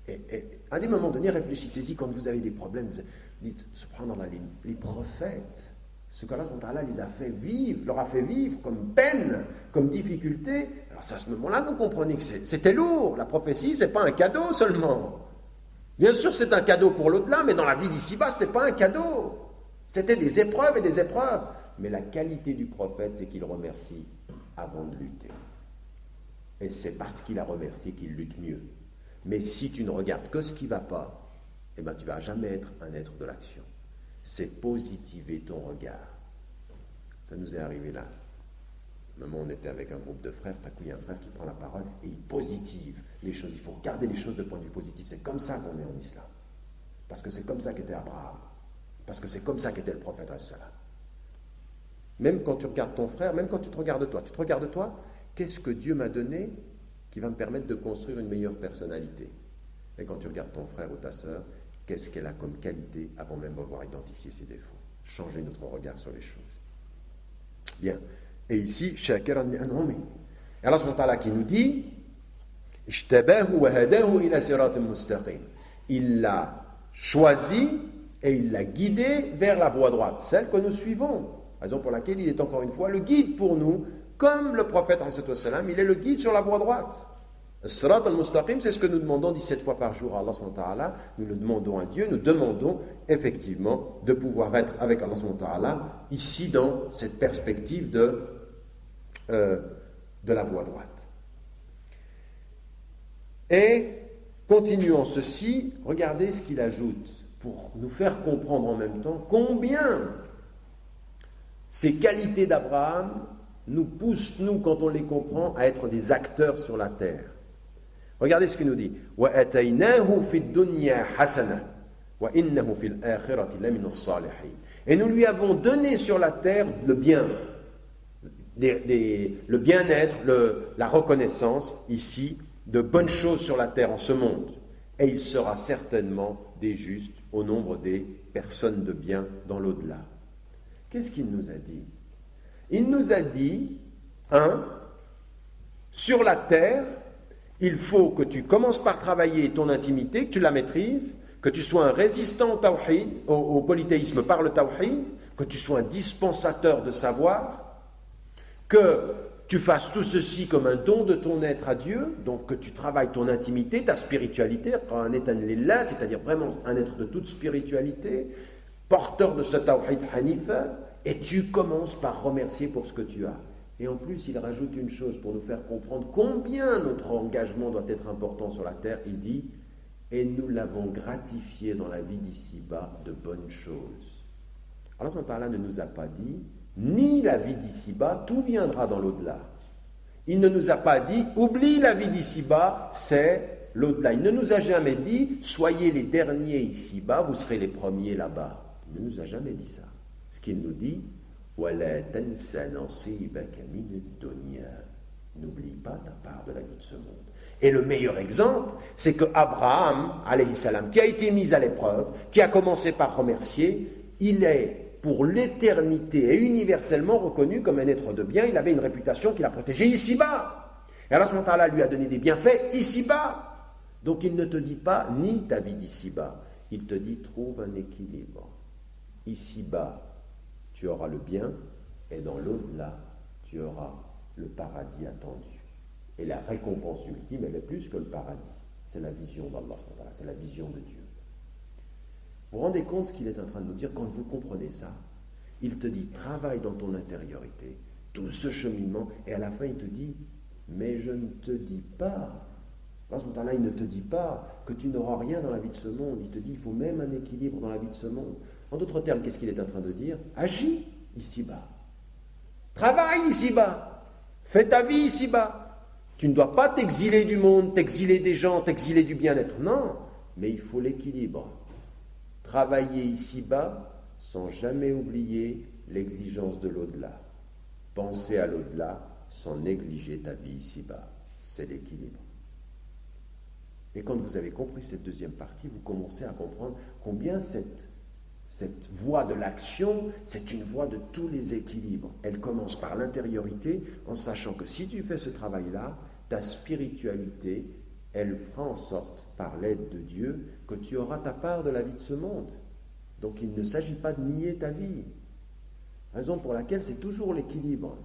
Et à des moments donnés, réfléchissez-y quand vous avez des problèmes. Vous dites, subhanallah, les prophètes, ce qu'Allah les a fait vivre, leur a fait vivre comme peine, comme difficulté. Alors c'est à ce moment-là que vous comprenez que c'était lourd. La prophétie, c'est pas un cadeau seulement. Bien sûr, c'est un cadeau pour l'au-delà, mais dans la vie d'ici-bas, c'était pas un cadeau. C'était des épreuves et des épreuves. Mais la qualité du prophète, c'est qu'il remercie avant de lutter. Et c'est parce qu'il a remercié qu'il lutte mieux. Mais si tu ne regardes que ce qui ne va pas, eh ben, tu ne vas jamais être un être de l'action. C'est positiver ton regard. Ça nous est arrivé là. Un moment, on était avec un groupe de frères, tout à coup, il y a un frère qui prend la parole et il positive les choses. Il faut regarder les choses de point de vue positif. C'est comme ça qu'on est en islam. Parce que c'est comme ça qu'était Abraham. Parce que c'est comme ça qu'était le prophète as-salam. Même quand tu regardes ton frère, même quand tu te regardes toi, qu'est-ce que Dieu m'a donné qui va me permettre de construire une meilleure personnalité? Et quand tu regardes ton frère ou ta sœur, qu'est-ce qu'elle a comme qualité avant même d'avoir identifié ses défauts? Changer notre regard sur les choses. Bien. Et ici, shakiran li an'umi. Et Allah subhanahu wa ta'ala qui nous dit, Ijtabahu wa hadahu ila siratin mustaqim. Il l'a choisi et il l'a guidé vers la voie droite, celle que nous suivons. Raison pour laquelle il est encore une fois le guide pour nous, comme le prophète, il est le guide sur la voie droite. As-sirat al-mustaqim, c'est ce que nous demandons 17 fois par jour à Allah subhanahu wa ta'ala. Nous le demandons à Dieu, nous demandons effectivement de pouvoir être avec Allah subhanahu wa ta'ala ici dans cette perspective de la voie droite. Et continuons ceci, regardez ce qu'il ajoute pour nous faire comprendre en même temps combien ces qualités d'Abraham nous poussent, nous, quand on les comprend, à être des acteurs sur la terre. Regardez ce qu'il nous dit. Et nous lui avons donné sur la terre le bien, le bien-être, la reconnaissance, ici, de bonnes choses sur la terre, en ce monde. Et il sera certainement des justes au nombre des personnes de bien dans l'au-delà. Qu'est-ce qu'il nous a dit? Il nous a dit, sur la terre, il faut que tu commences par travailler ton intimité, que tu la maîtrises, que tu sois un résistant au tawhid, au polythéisme par le tawhid, que tu sois un dispensateur de savoir, que tu fasses tout ceci comme un don de ton être à Dieu, donc que tu travailles ton intimité, ta spiritualité, un état lillah, c'est-à-dire vraiment un être de toute spiritualité, porteur de ce tawhid hanifa, et tu commences par remercier pour ce que tu as. Et en plus, il rajoute une chose pour nous faire comprendre combien notre engagement doit être important sur la terre. Il dit, et nous l'avons gratifié dans la vie d'ici-bas de bonnes choses. Alors, Allah ne nous a pas dit, ni la vie d'ici-bas, tout viendra dans l'au-delà. Il ne nous a pas dit, oublie la vie d'ici-bas, c'est l'au-delà. Il ne nous a jamais dit, soyez les derniers ici-bas, vous serez les premiers là-bas. Il ne nous a jamais dit ça. Ce qu'il nous dit, n'oublie pas ta part de la vie de ce monde. Et le meilleur exemple, c'est que Abraham, alayhi salam, qui a été mis à l'épreuve, qui a commencé par remercier, il est pour l'éternité et universellement reconnu comme un être de bien. Il avait une réputation qu'il a protégée ici-bas. Et Allah subhanahu wa ta'ala lui a donné des bienfaits ici-bas. Donc il ne te dit pas ni ta vie d'ici-bas, il te dit trouve un équilibre. Ici-bas, tu auras le bien, et dans l'au-delà, tu auras le paradis attendu. Et la récompense ultime, elle est plus que le paradis. C'est la vision d'Allah, c'est la vision de Dieu. Vous vous rendez compte ce qu'il est en train de nous dire quand vous comprenez ça? Il te dit, travaille dans ton intériorité, tout ce cheminement, et à la fin il te dit, mais je ne te dis pas Allah subhanahu wa ta'ala, il ne te dit pas que tu n'auras rien dans la vie de ce monde. Il te dit, il faut même un équilibre dans la vie de ce monde. En d'autres termes, qu'est-ce qu'il est en train de dire? Agis ici-bas. Travaille ici-bas. Fais ta vie ici-bas. Tu ne dois pas t'exiler du monde, t'exiler des gens, t'exiler du bien-être. Non, mais il faut l'équilibre. Travailler ici-bas sans jamais oublier l'exigence de l'au-delà. Penser à l'au-delà sans négliger ta vie ici-bas. C'est l'équilibre. Et quand vous avez compris cette deuxième partie, vous commencez à comprendre combien cette voie de l'action, c'est une voie de tous les équilibres. Elle commence par l'intériorité, en sachant que si tu fais ce travail-là, ta spiritualité, elle fera en sorte, par l'aide de Dieu, que tu auras ta part de la vie de ce monde. Donc il ne s'agit pas de nier ta vie. Raison pour laquelle c'est toujours l'équilibre.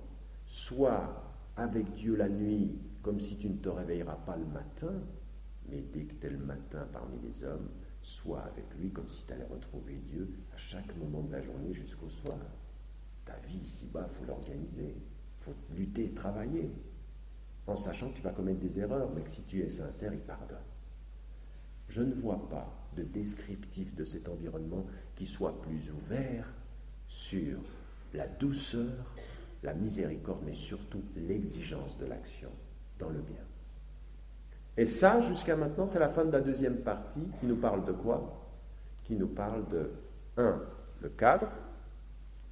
Soit avec Dieu la nuit, comme si tu ne te réveilleras pas le matin, mais dès que tu es le matin parmi les hommes, sois avec lui comme si tu allais retrouver Dieu à chaque moment de la journée jusqu'au soir. Ta vie ici-bas, il faut l'organiser, il faut lutter et travailler, en sachant que tu vas commettre des erreurs, mais que si tu es sincère, il pardonne. Je ne vois pas de descriptif de cet environnement qui soit plus ouvert sur la douceur, la miséricorde, mais surtout l'exigence de l'action dans le bien. Et ça, jusqu'à maintenant, c'est la fin de la deuxième partie qui nous parle de quoi? Qui nous parle de 1. Le cadre,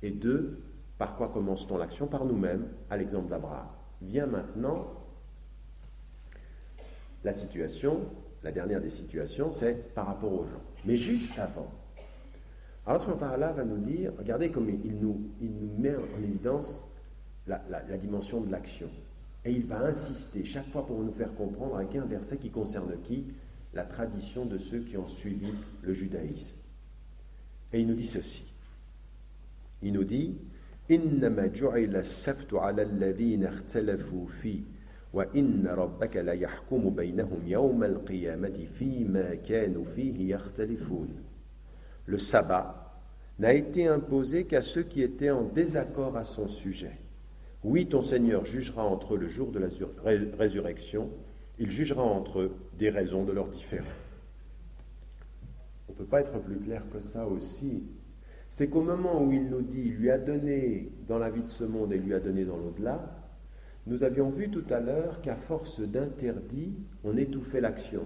et 2. Par quoi commence-t-on l'action? Par nous-mêmes, à l'exemple d'Abraham. Vient maintenant la situation, la dernière des situations, c'est par rapport aux gens. Mais juste avant, Allah subhanahu wa ta'ala va nous dire, regardez comme il nous met en évidence la dimension de l'action. Et il va insister chaque fois pour nous faire comprendre avec un verset qui concerne qui? La tradition de ceux qui ont suivi le judaïsme. Et il nous dit ceci. Il nous dit إنما جعل السبت على الذين اختلفوا فيه وإن ربك ليحكم بينهم يوم القيامة فيما كانوا فيه يختلفون. Le sabbat n'a été imposé qu'à ceux qui étaient en désaccord à son sujet. Oui, ton Seigneur jugera entre eux le jour de la résurrection, il jugera entre eux des raisons de leurs différends. On ne peut pas être plus clair que ça aussi. C'est qu'au moment où il nous dit, il lui a donné dans la vie de ce monde et il lui a donné dans l'au-delà, nous avions vu tout à l'heure qu'à force d'interdits, on étouffait l'action.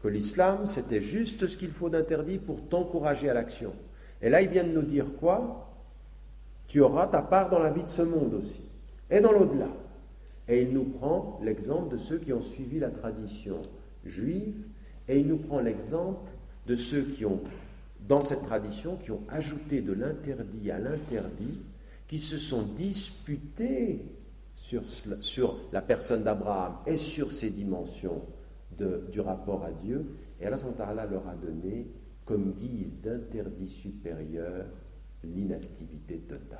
Que l'islam, c'était juste ce qu'il faut d'interdit pour t'encourager à l'action. Et là, il vient de nous dire quoi? Tu auras ta part dans la vie de ce monde aussi, et dans l'au-delà. Et il nous prend l'exemple de ceux qui ont suivi la tradition juive, et il nous prend l'exemple de ceux qui ont, dans cette tradition, qui ont ajouté de l'interdit à l'interdit, qui se sont disputés sur la personne d'Abraham et sur ses dimensions du rapport à Dieu. Et Allah subhanahu wa ta'ala leur a donné, comme guise d'interdit supérieur, l'inactivité totale.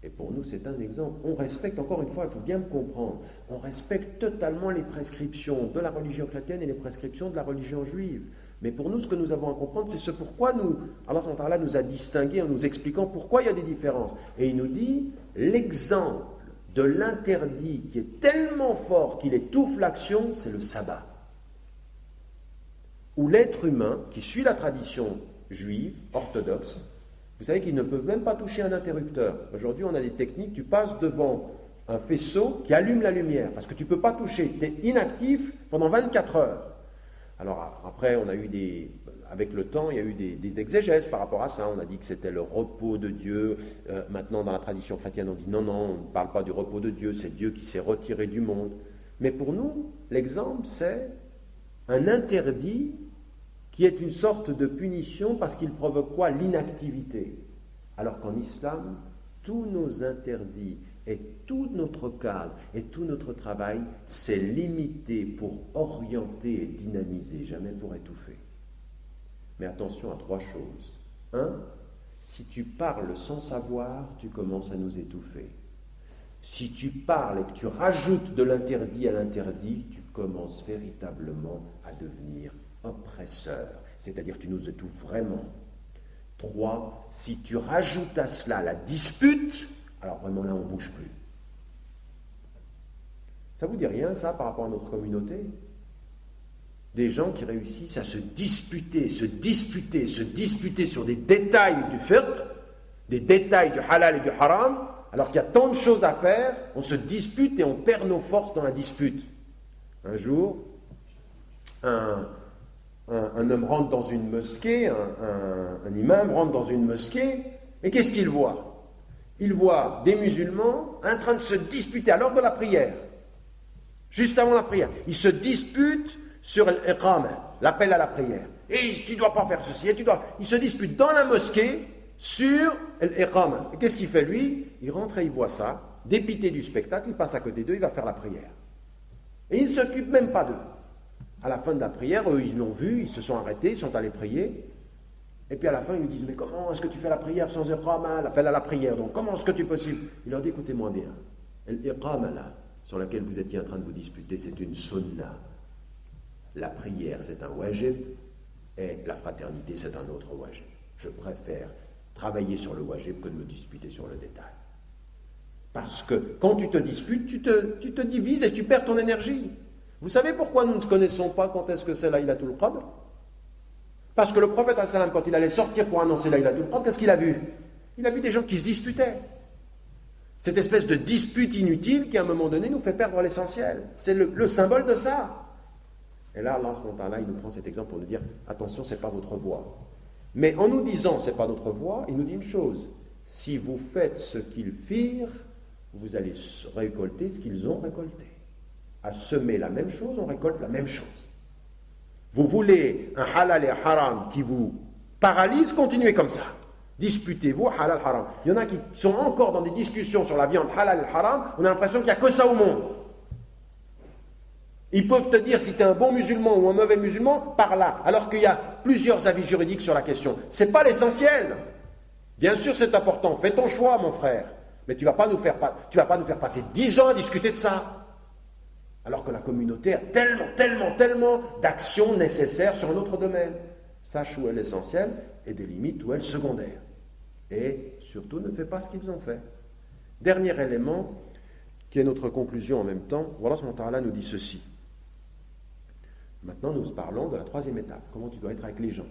Et pour nous, c'est un exemple. On respecte, encore une fois, il faut bien me comprendre, on respecte totalement les prescriptions de la religion chrétienne et les prescriptions de la religion juive. Mais pour nous, ce que nous avons à comprendre, c'est ce pourquoi Allah subhanahu wa ta'ala nous a distingués en nous expliquant pourquoi il y a des différences. Et il nous dit, l'exemple de l'interdit qui est tellement fort qu'il étouffe l'action, c'est le sabbat. Où l'être humain, qui suit la tradition juive, orthodoxe, vous savez qu'ils ne peuvent même pas toucher un interrupteur. Aujourd'hui, on a des techniques, tu passes devant un faisceau qui allume la lumière, parce que tu ne peux pas toucher, tu es inactif pendant 24 heures. Alors après, on a eu avec le temps, il y a eu des exégèses par rapport à ça. On a dit que c'était le repos de Dieu. Maintenant, dans la tradition chrétienne, on dit non, on ne parle pas du repos de Dieu, c'est Dieu qui s'est retiré du monde. Mais pour nous, l'exemple, c'est un interdit qui est une sorte de punition parce qu'il provoque quoi? L'inactivité. Alors qu'en islam, tous nos interdits et tout notre cadre et tout notre travail, c'est limité pour orienter et dynamiser, jamais pour étouffer. Mais attention à 3 choses. 1, si tu parles sans savoir, tu commences à nous étouffer. Si tu parles et que tu rajoutes de l'interdit à l'interdit, tu commences véritablement à devenir oppresseur, c'est-à-dire tu nous étouffes vraiment. 3, si tu rajoutes à cela la dispute, alors vraiment là on ne bouge plus. Ça vous dit rien, ça, par rapport à notre communauté? Des gens qui réussissent à se disputer sur des détails du fiqh, des détails du halal et du haram, alors qu'il y a tant de choses à faire, on se dispute et on perd nos forces dans la dispute. Un jour, un homme rentre dans une mosquée, un imam rentre dans une mosquée, et qu'est-ce qu'il voit? Il voit des musulmans en train de se disputer à l'heure de la prière, juste avant la prière. Ils se disputent sur l'iqama, l'appel à la prière. Et tu ne dois pas faire ceci, il se dispute dans la mosquée sur l'iqama. Et qu'est-ce qu'il fait lui? Il rentre et il voit ça, dépité du spectacle, il passe à côté d'eux, il va faire la prière. Et il ne s'occupe même pas d'eux. À la fin de la prière, eux, ils l'ont vu, ils se sont arrêtés, ils sont allés prier. Et puis à la fin, ils lui disent, mais comment est-ce que tu fais la prière sans iqama, l'appel à la prière? Donc comment est-ce que tu es possible? Il leur dit, écoutez-moi bien, l'iqama là, sur laquelle vous étiez en train de vous disputer, c'est une sunna. La prière, c'est un wajib, et la fraternité, c'est un autre wajib. Je préfère travailler sur le wajib que de me disputer sur le détail. Parce que quand tu te disputes, tu te divises et tu perds ton énergie. Vous savez pourquoi nous ne connaissons pas quand est-ce que c'est Laylatul Qadr? Parce que le prophète, quand il allait sortir pour annoncer Laylatul Qadr, qu'est-ce qu'il a vu? Il a vu des gens qui se disputaient. Cette espèce de dispute inutile qui, à un moment donné, nous fait perdre l'essentiel. C'est le symbole de ça. Et là, Allah subhanahu wa ta'ala, il nous prend cet exemple pour nous dire, attention, ce n'est pas votre voie. Mais en nous disant, ce n'est pas notre voie, il nous dit une chose, si vous faites ce qu'ils firent, vous allez récolter ce qu'ils ont récolté. À semer la même chose, on récolte la même chose. Vous voulez un halal et un haram qui vous paralyse, continuez comme ça. Disputez-vous halal, haram. Il y en a qui sont encore dans des discussions sur la viande halal et haram, on a l'impression qu'il n'y a que ça au monde. Ils peuvent te dire si tu es un bon musulman ou un mauvais musulman par là, alors qu'il y a plusieurs avis juridiques sur la question. Ce n'est pas l'essentiel. Bien sûr, c'est important. Fais ton choix, mon frère. Mais tu ne vas pas nous faire passer 10 ans à discuter de ça. Alors que la communauté a tellement d'actions nécessaires sur un autre domaine. Sache où est l'essentiel et des limites où est le secondaire. Et surtout, ne fais pas ce qu'ils ont fait. Dernier élément, qui est notre conclusion en même temps, Allah subhanahu wa ta'ala nous dit ceci. Maintenant, nous parlons de la troisième étape, comment tu dois être avec les gens.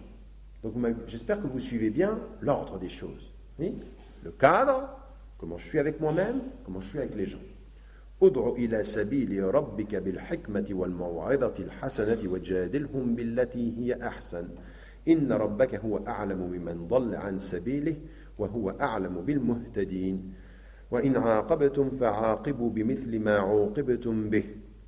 Donc, j'espère que vous suivez bien l'ordre des choses. Oui? Le cadre, comment je suis avec moi-même, comment je suis avec les gens. Ud'u ila sabili rabbika bil hikmati wal maw'izati al hasanati wajadilhum billati hiya ahsan. Inna rabbaka huwa a'lamu biman dhalla an sabilihi wa huwa a'lamu bil muhtadin. Wa in 'aqabtum fa'aqibu bimithli ma 'uqibtum bih.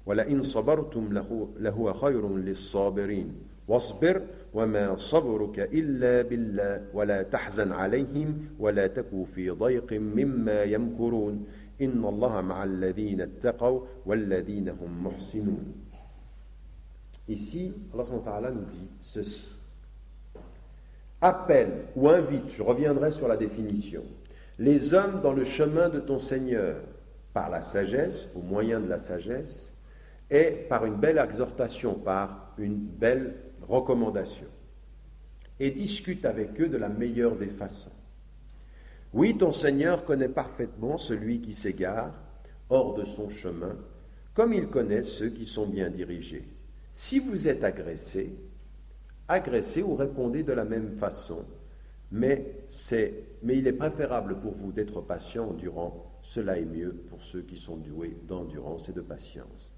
ولئن صبرتم لهو خير للصابرين واصبر وما صبرك إلا بالله ولا تحزن عليهم ولا تك في ضيق مما يمكرون إن الله مع الذين اتقوا والذين هم محسنون. Ici, Allah subhanahu wa ta'ala nous dit ceci. Appelle ou invite, je reviendrai sur la définition, les hommes dans le chemin de ton Seigneur par la sagesse, au moyen de la sagesse, et par une belle exhortation, par une belle recommandation. Et discute avec eux de la meilleure des façons. Oui, ton Seigneur connaît parfaitement celui qui s'égare hors de son chemin, comme il connaît ceux qui sont bien dirigés. Si vous êtes agressés ou répondez de la même façon, mais il est préférable pour vous d'être patient endurant. Cela est mieux pour ceux qui sont doués d'endurance et de patience.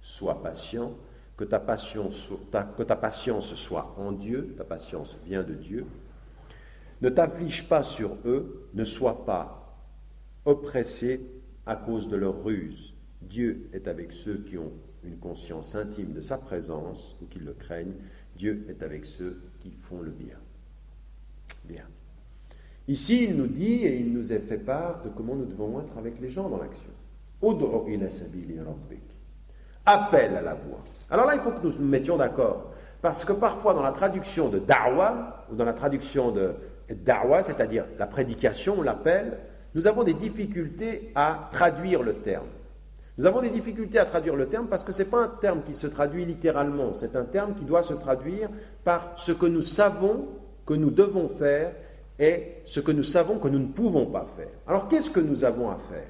Sois patient, que ta patience soit en Dieu, ta patience vient de Dieu. Ne t'afflige pas sur eux, ne sois pas oppressé à cause de leur ruse. Dieu est avec ceux qui ont une conscience intime de sa présence ou qui le craignent. Dieu est avec ceux qui font le bien. Bien. Ici, il nous dit et il nous est fait part de comment nous devons être avec les gens dans l'action. Ud'u ila sabili rabbik. Appel à la voix. Alors là, il faut que nous nous mettions d'accord. Parce que parfois, dans la traduction de da'wa, ou dans la traduction de da'wa, c'est-à-dire la prédication, l'appel, nous avons des difficultés à traduire le terme. Nous avons des difficultés à traduire le terme parce que ce n'est pas un terme qui se traduit littéralement. C'est un terme qui doit se traduire par ce que nous savons que nous devons faire et ce que nous savons que nous ne pouvons pas faire. Alors, qu'est-ce que nous avons à faire?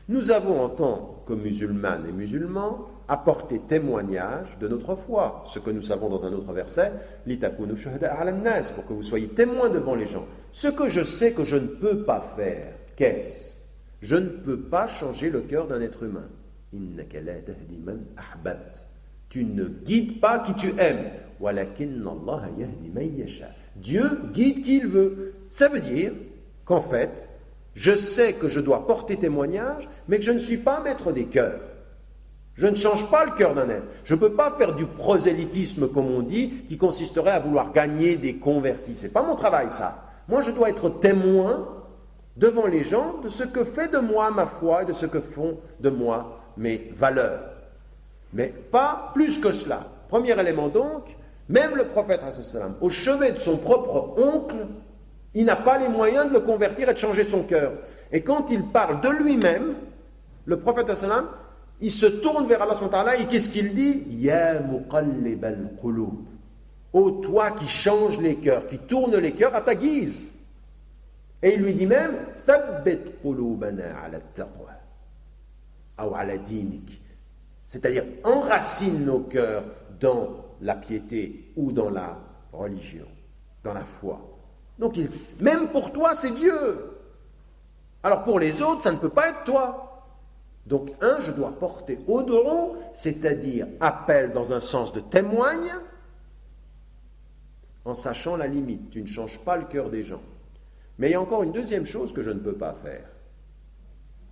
Nous avons, en tant que musulmanes et musulmans, apporté témoignage de notre foi. Ce que nous savons dans un autre verset, litakunu shuhada ala nas, pour que vous soyez témoins devant les gens. Ce que je sais que je ne peux pas faire, qu'est-ce? Je ne peux pas changer le cœur d'un être humain. Innaka la tahdi man ahbabt. Tu ne guides pas qui tu aimes. Walakinna Allah yahdi man yasha. Dieu guide qui il veut. Ça veut dire qu'en fait, je sais que je dois porter témoignage, mais que je ne suis pas maître des cœurs. Je ne change pas le cœur d'un être. Je ne peux pas faire du prosélytisme, comme on dit, qui consisterait à vouloir gagner des convertis. Ce n'est pas mon travail, ça. Moi, je dois être témoin devant les gens de ce que fait de moi ma foi et de ce que font de moi mes valeurs. Mais pas plus que cela. Premier élément donc, même le prophète, au chevet de son propre oncle, il n'a pas les moyens de le convertir et de changer son cœur. Et quand il parle de lui-même, le prophète, il se tourne vers Allah subhanahu wa ta'ala et qu'est-ce qu'il dit? Ya muqallib al-qulub. Ô toi qui changes les cœurs, qui tournes les cœurs à ta guise. Et il lui dit même thabbit qulubana ala taqwa ou ala dinik. C'est-à-dire enracine nos cœurs dans la piété ou dans la religion, dans la foi. Donc même pour toi c'est Dieu. Alors pour les autres ça ne peut pas être toi. Donc je dois porter odron, c'est-à-dire appel dans un sens de témoigne, en sachant la limite. Tu ne changes pas le cœur des gens. Mais il y a encore une deuxième chose que je ne peux pas faire.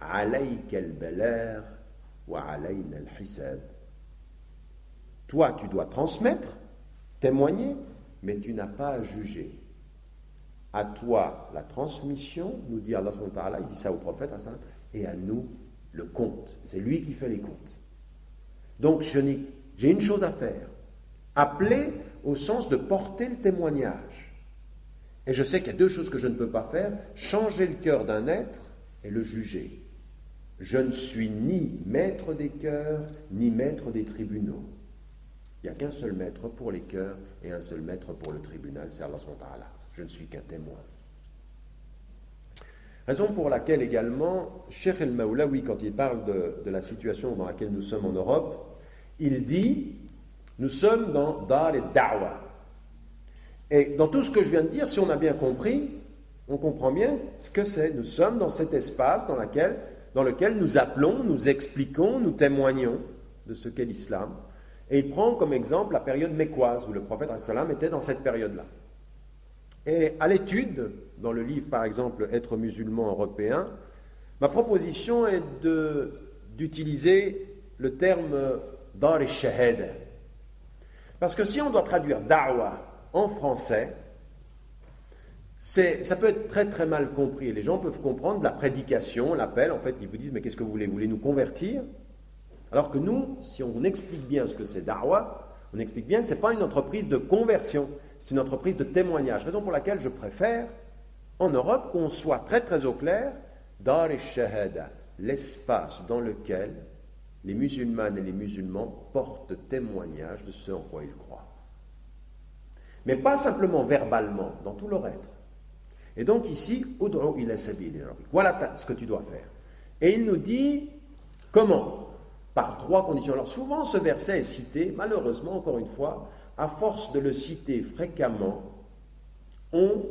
Alayka al-balagh wa alayna al-hisab. Toi, tu dois transmettre, témoigner, mais tu n'as pas à juger. À toi, la transmission, nous dit Allah subhanahu wa ta'ala, il dit ça au prophète, et à nous, le compte. C'est lui qui fait les comptes. Donc, j'ai une chose à faire. Appeler au sens de porter le témoignage. Et je sais qu'il y a deux choses que je ne peux pas faire, changer le cœur d'un être et le juger. Je ne suis ni maître des cœurs, ni maître des tribunaux. Il n'y a qu'un seul maître pour les cœurs et un seul maître pour le tribunal, c'est Allah subhanahu wa ta'ala. Je ne suis qu'un témoin. Raison pour laquelle également, Cheikh El-Maoulaoui, quand il parle de la situation dans laquelle nous sommes en Europe, il dit, nous sommes dans Dar el-Da'wa. Et dans tout ce que je viens de dire, si on a bien compris, on comprend bien ce que c'est. Nous sommes dans cet espace dans lequel nous appelons, nous expliquons, nous témoignons de ce qu'est l'islam. Et il prend comme exemple la période mécoise, où le prophète était dans cette période-là. Et à l'étude, dans le livre par exemple « Être musulman européen », ma proposition est d'utiliser le terme « dar al-shahada ». Parce que si on doit traduire « da'wa » en français, ça peut être très très mal compris. Les gens peuvent comprendre la prédication, l'appel, en fait ils vous disent « mais qu'est-ce que vous voulez nous convertir ?» Alors que nous, si on explique bien ce que c'est da'wa, on explique bien que ce n'est pas une entreprise de conversion, c'est une entreprise de témoignage. Raison pour laquelle je préfère, en Europe, qu'on soit très très au clair, Dar al-Shahada, l'espace dans lequel les musulmanes et les musulmans portent témoignage de ce en quoi ils croient. Mais pas simplement verbalement, dans tout leur être. Et donc ici, ud'u ila sabili rabbik. Voilà ce que tu dois faire. Et il nous dit comment? Par trois conditions. Alors souvent ce verset est cité, malheureusement encore une fois, à force de le citer fréquemment, on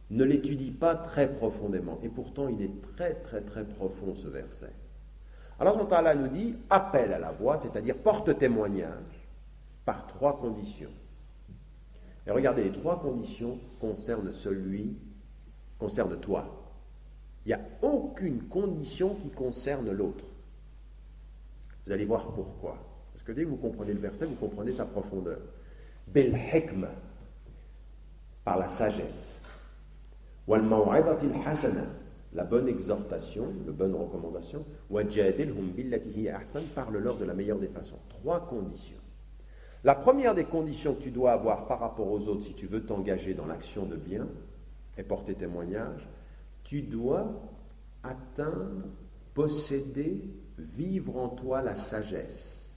ne l'étudie pas très profondément. Et pourtant il est très très très profond ce verset. Alors Allah nous dit, appelle à la voix, c'est-à-dire porte témoignage, par trois conditions. Et regardez, les trois conditions concernent toi. Il n'y a aucune condition qui concerne l'autre. Vous allez voir pourquoi. Parce que dès que vous comprenez le verset, vous comprenez sa profondeur. Bil hikma, par la sagesse. Wal maw'izatil hasana, la bonne exhortation, la bonne recommandation. Wajadilhum billati hiya ahsan, parle-leur de la meilleure des façons. Trois conditions. La première des conditions que tu dois avoir par rapport aux autres, si tu veux t'engager dans l'action de bien et porter témoignage, tu dois atteindre, posséder, vivre en toi la sagesse.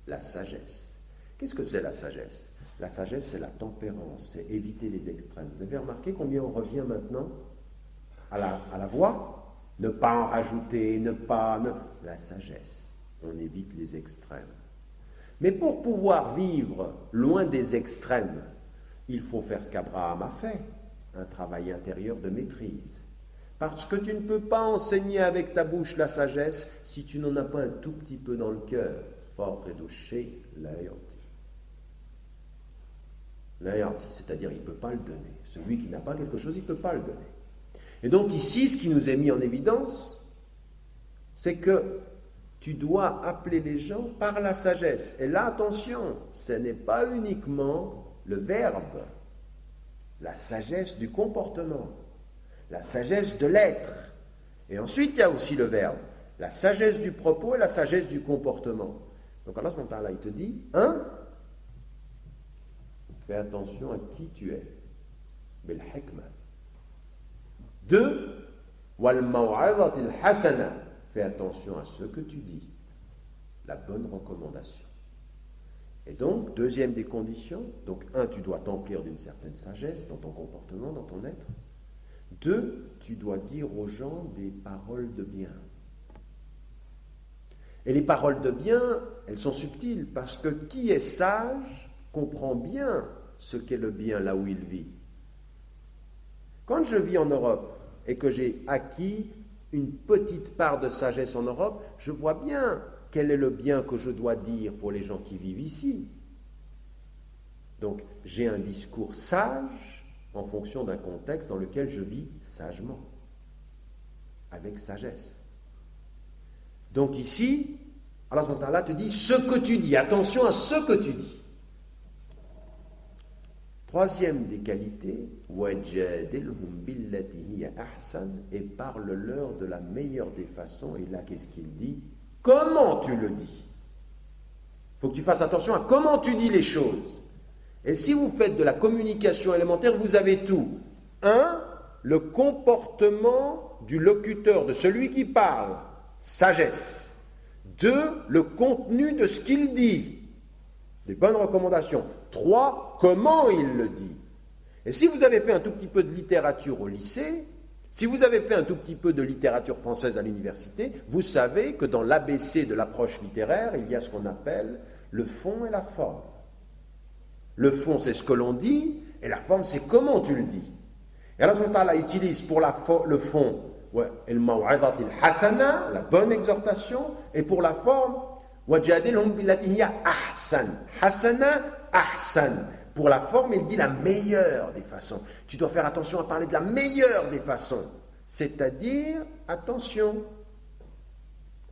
La sagesse. Qu'est-ce que c'est la sagesse? La sagesse, c'est la tempérance, c'est éviter les extrêmes. Vous avez remarqué combien on revient maintenant à la voie? Ne pas en rajouter, ne pas... La sagesse, on évite les extrêmes. Mais pour pouvoir vivre loin des extrêmes, il faut faire ce qu'Abraham a fait, un travail intérieur de maîtrise. Parce que tu ne peux pas enseigner avec ta bouche la sagesse si tu n'en as pas un tout petit peu dans le cœur. C'est-à-dire il ne peut pas le donner. Celui qui n'a pas quelque chose, il ne peut pas le donner. Et donc ici, ce qui nous est mis en évidence, c'est que tu dois appeler les gens par la sagesse. Et là, attention, ce n'est pas uniquement le verbe, la sagesse du comportement, la sagesse de l'être. Et ensuite, il y a aussi le verbe, la sagesse du propos et la sagesse du comportement. Donc Allah subhanahu wa ta'ala, il te dit, fais attention à qui tu es. Bil hikmah. 2, wal maw'azatil hasana. Fais attention à ce que tu dis. La bonne recommandation. Et donc, deuxième des conditions, donc 1, tu dois t'emplir d'une certaine sagesse dans ton comportement, dans ton être. 2, tu dois dire aux gens des paroles de bien. Et les paroles de bien, elles sont subtiles, parce que qui est sage comprend bien ce qu'est le bien là où il vit. Quand je vis en Europe et que j'ai acquis une petite part de sagesse en Europe, je vois bien quel est le bien que je dois dire pour les gens qui vivent ici. Donc, j'ai un discours sage en fonction d'un contexte dans lequel je vis sagement, avec sagesse. Donc ici, Allah subhanahu wa ta'ala te dit ce que tu dis, attention à ce que tu dis. Troisième des qualités, wajadilhum billati hiya ahsan, et parle-leur de la meilleure des façons. Et là, qu'est-ce qu'il dit? Comment tu le dis? Il faut que tu fasses attention à comment tu dis les choses. Et si vous faites de la communication élémentaire, vous avez tout. 1, le comportement du locuteur, de celui qui parle, sagesse. 2, le contenu de ce qu'il dit, des bonnes recommandations. 3, comment il le dit. Et si vous avez fait un tout petit peu de littérature au lycée, si vous avez fait un tout petit peu de littérature française à l'université, vous savez que dans l'ABC de l'approche littéraire, il y a ce qu'on appelle le fond et la forme. Le fond, c'est ce que l'on dit, et la forme, c'est comment tu le dis. Et Allah subhanahu wa ta'ala utilise pour le fond al-maw'izati al-hasana, la bonne exhortation, et pour la forme wajadilhum billati hiya ahsan. Hasana, ahsan. Pour la forme, il dit la meilleure des façons. Tu dois faire attention à parler de la meilleure des façons. C'est-à-dire, attention,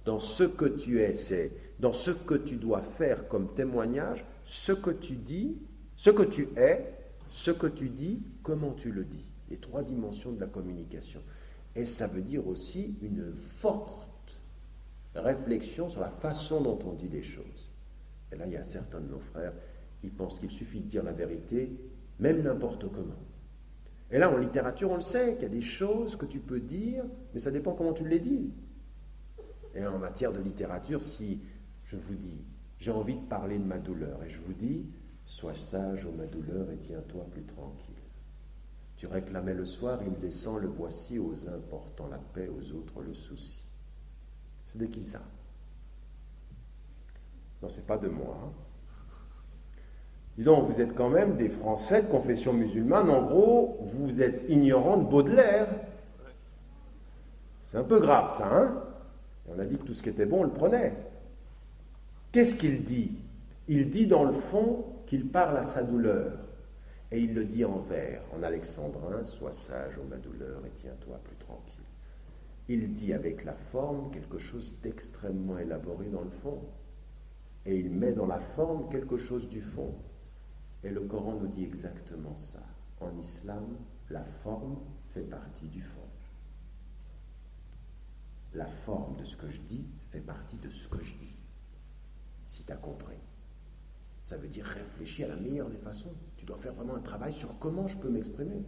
dans ce que tu essaies, dans ce que tu dois faire comme témoignage, ce que tu dis, ce que tu es, ce que tu dis, comment tu le dis. Les 3 dimensions de la communication. Et ça veut dire aussi une forte réflexion sur la façon dont on dit les choses. Et là, il y a certains de nos frères, ils pensent qu'il suffit de dire la vérité, même n'importe comment. Et là, en littérature, on le sait, qu'il y a des choses que tu peux dire, mais ça dépend comment tu les dis. Et en matière de littérature, si je vous dis, j'ai envie de parler de ma douleur, et je vous dis, sois sage, ô ma douleur, et tiens-toi plus tranquille. Tu réclamais le soir, il descend, le voici, aux uns portant la paix, aux autres le souci. C'est de qui ça? Non, c'est pas de moi. Dis donc, vous êtes quand même des Français de confession musulmane. En gros, vous êtes ignorants de Baudelaire. C'est un peu grave, ça, hein? Et on a dit que tout ce qui était bon, on le prenait. Qu'est-ce qu'il dit? Il dit dans le fond qu'il parle à sa douleur. Et il le dit en vers, en alexandrin, sois sage, ô ma douleur, et tiens-toi plus tranquille. Il dit avec la forme quelque chose d'extrêmement élaboré dans le fond. Et il met dans la forme quelque chose du fond. Et le Coran nous dit exactement ça. En islam, la forme fait partie du fond. La forme de ce que je dis fait partie de ce que je dis. Si tu as compris. Ça veut dire réfléchir à la meilleure des façons. Tu dois faire vraiment un travail sur comment je peux m'exprimer.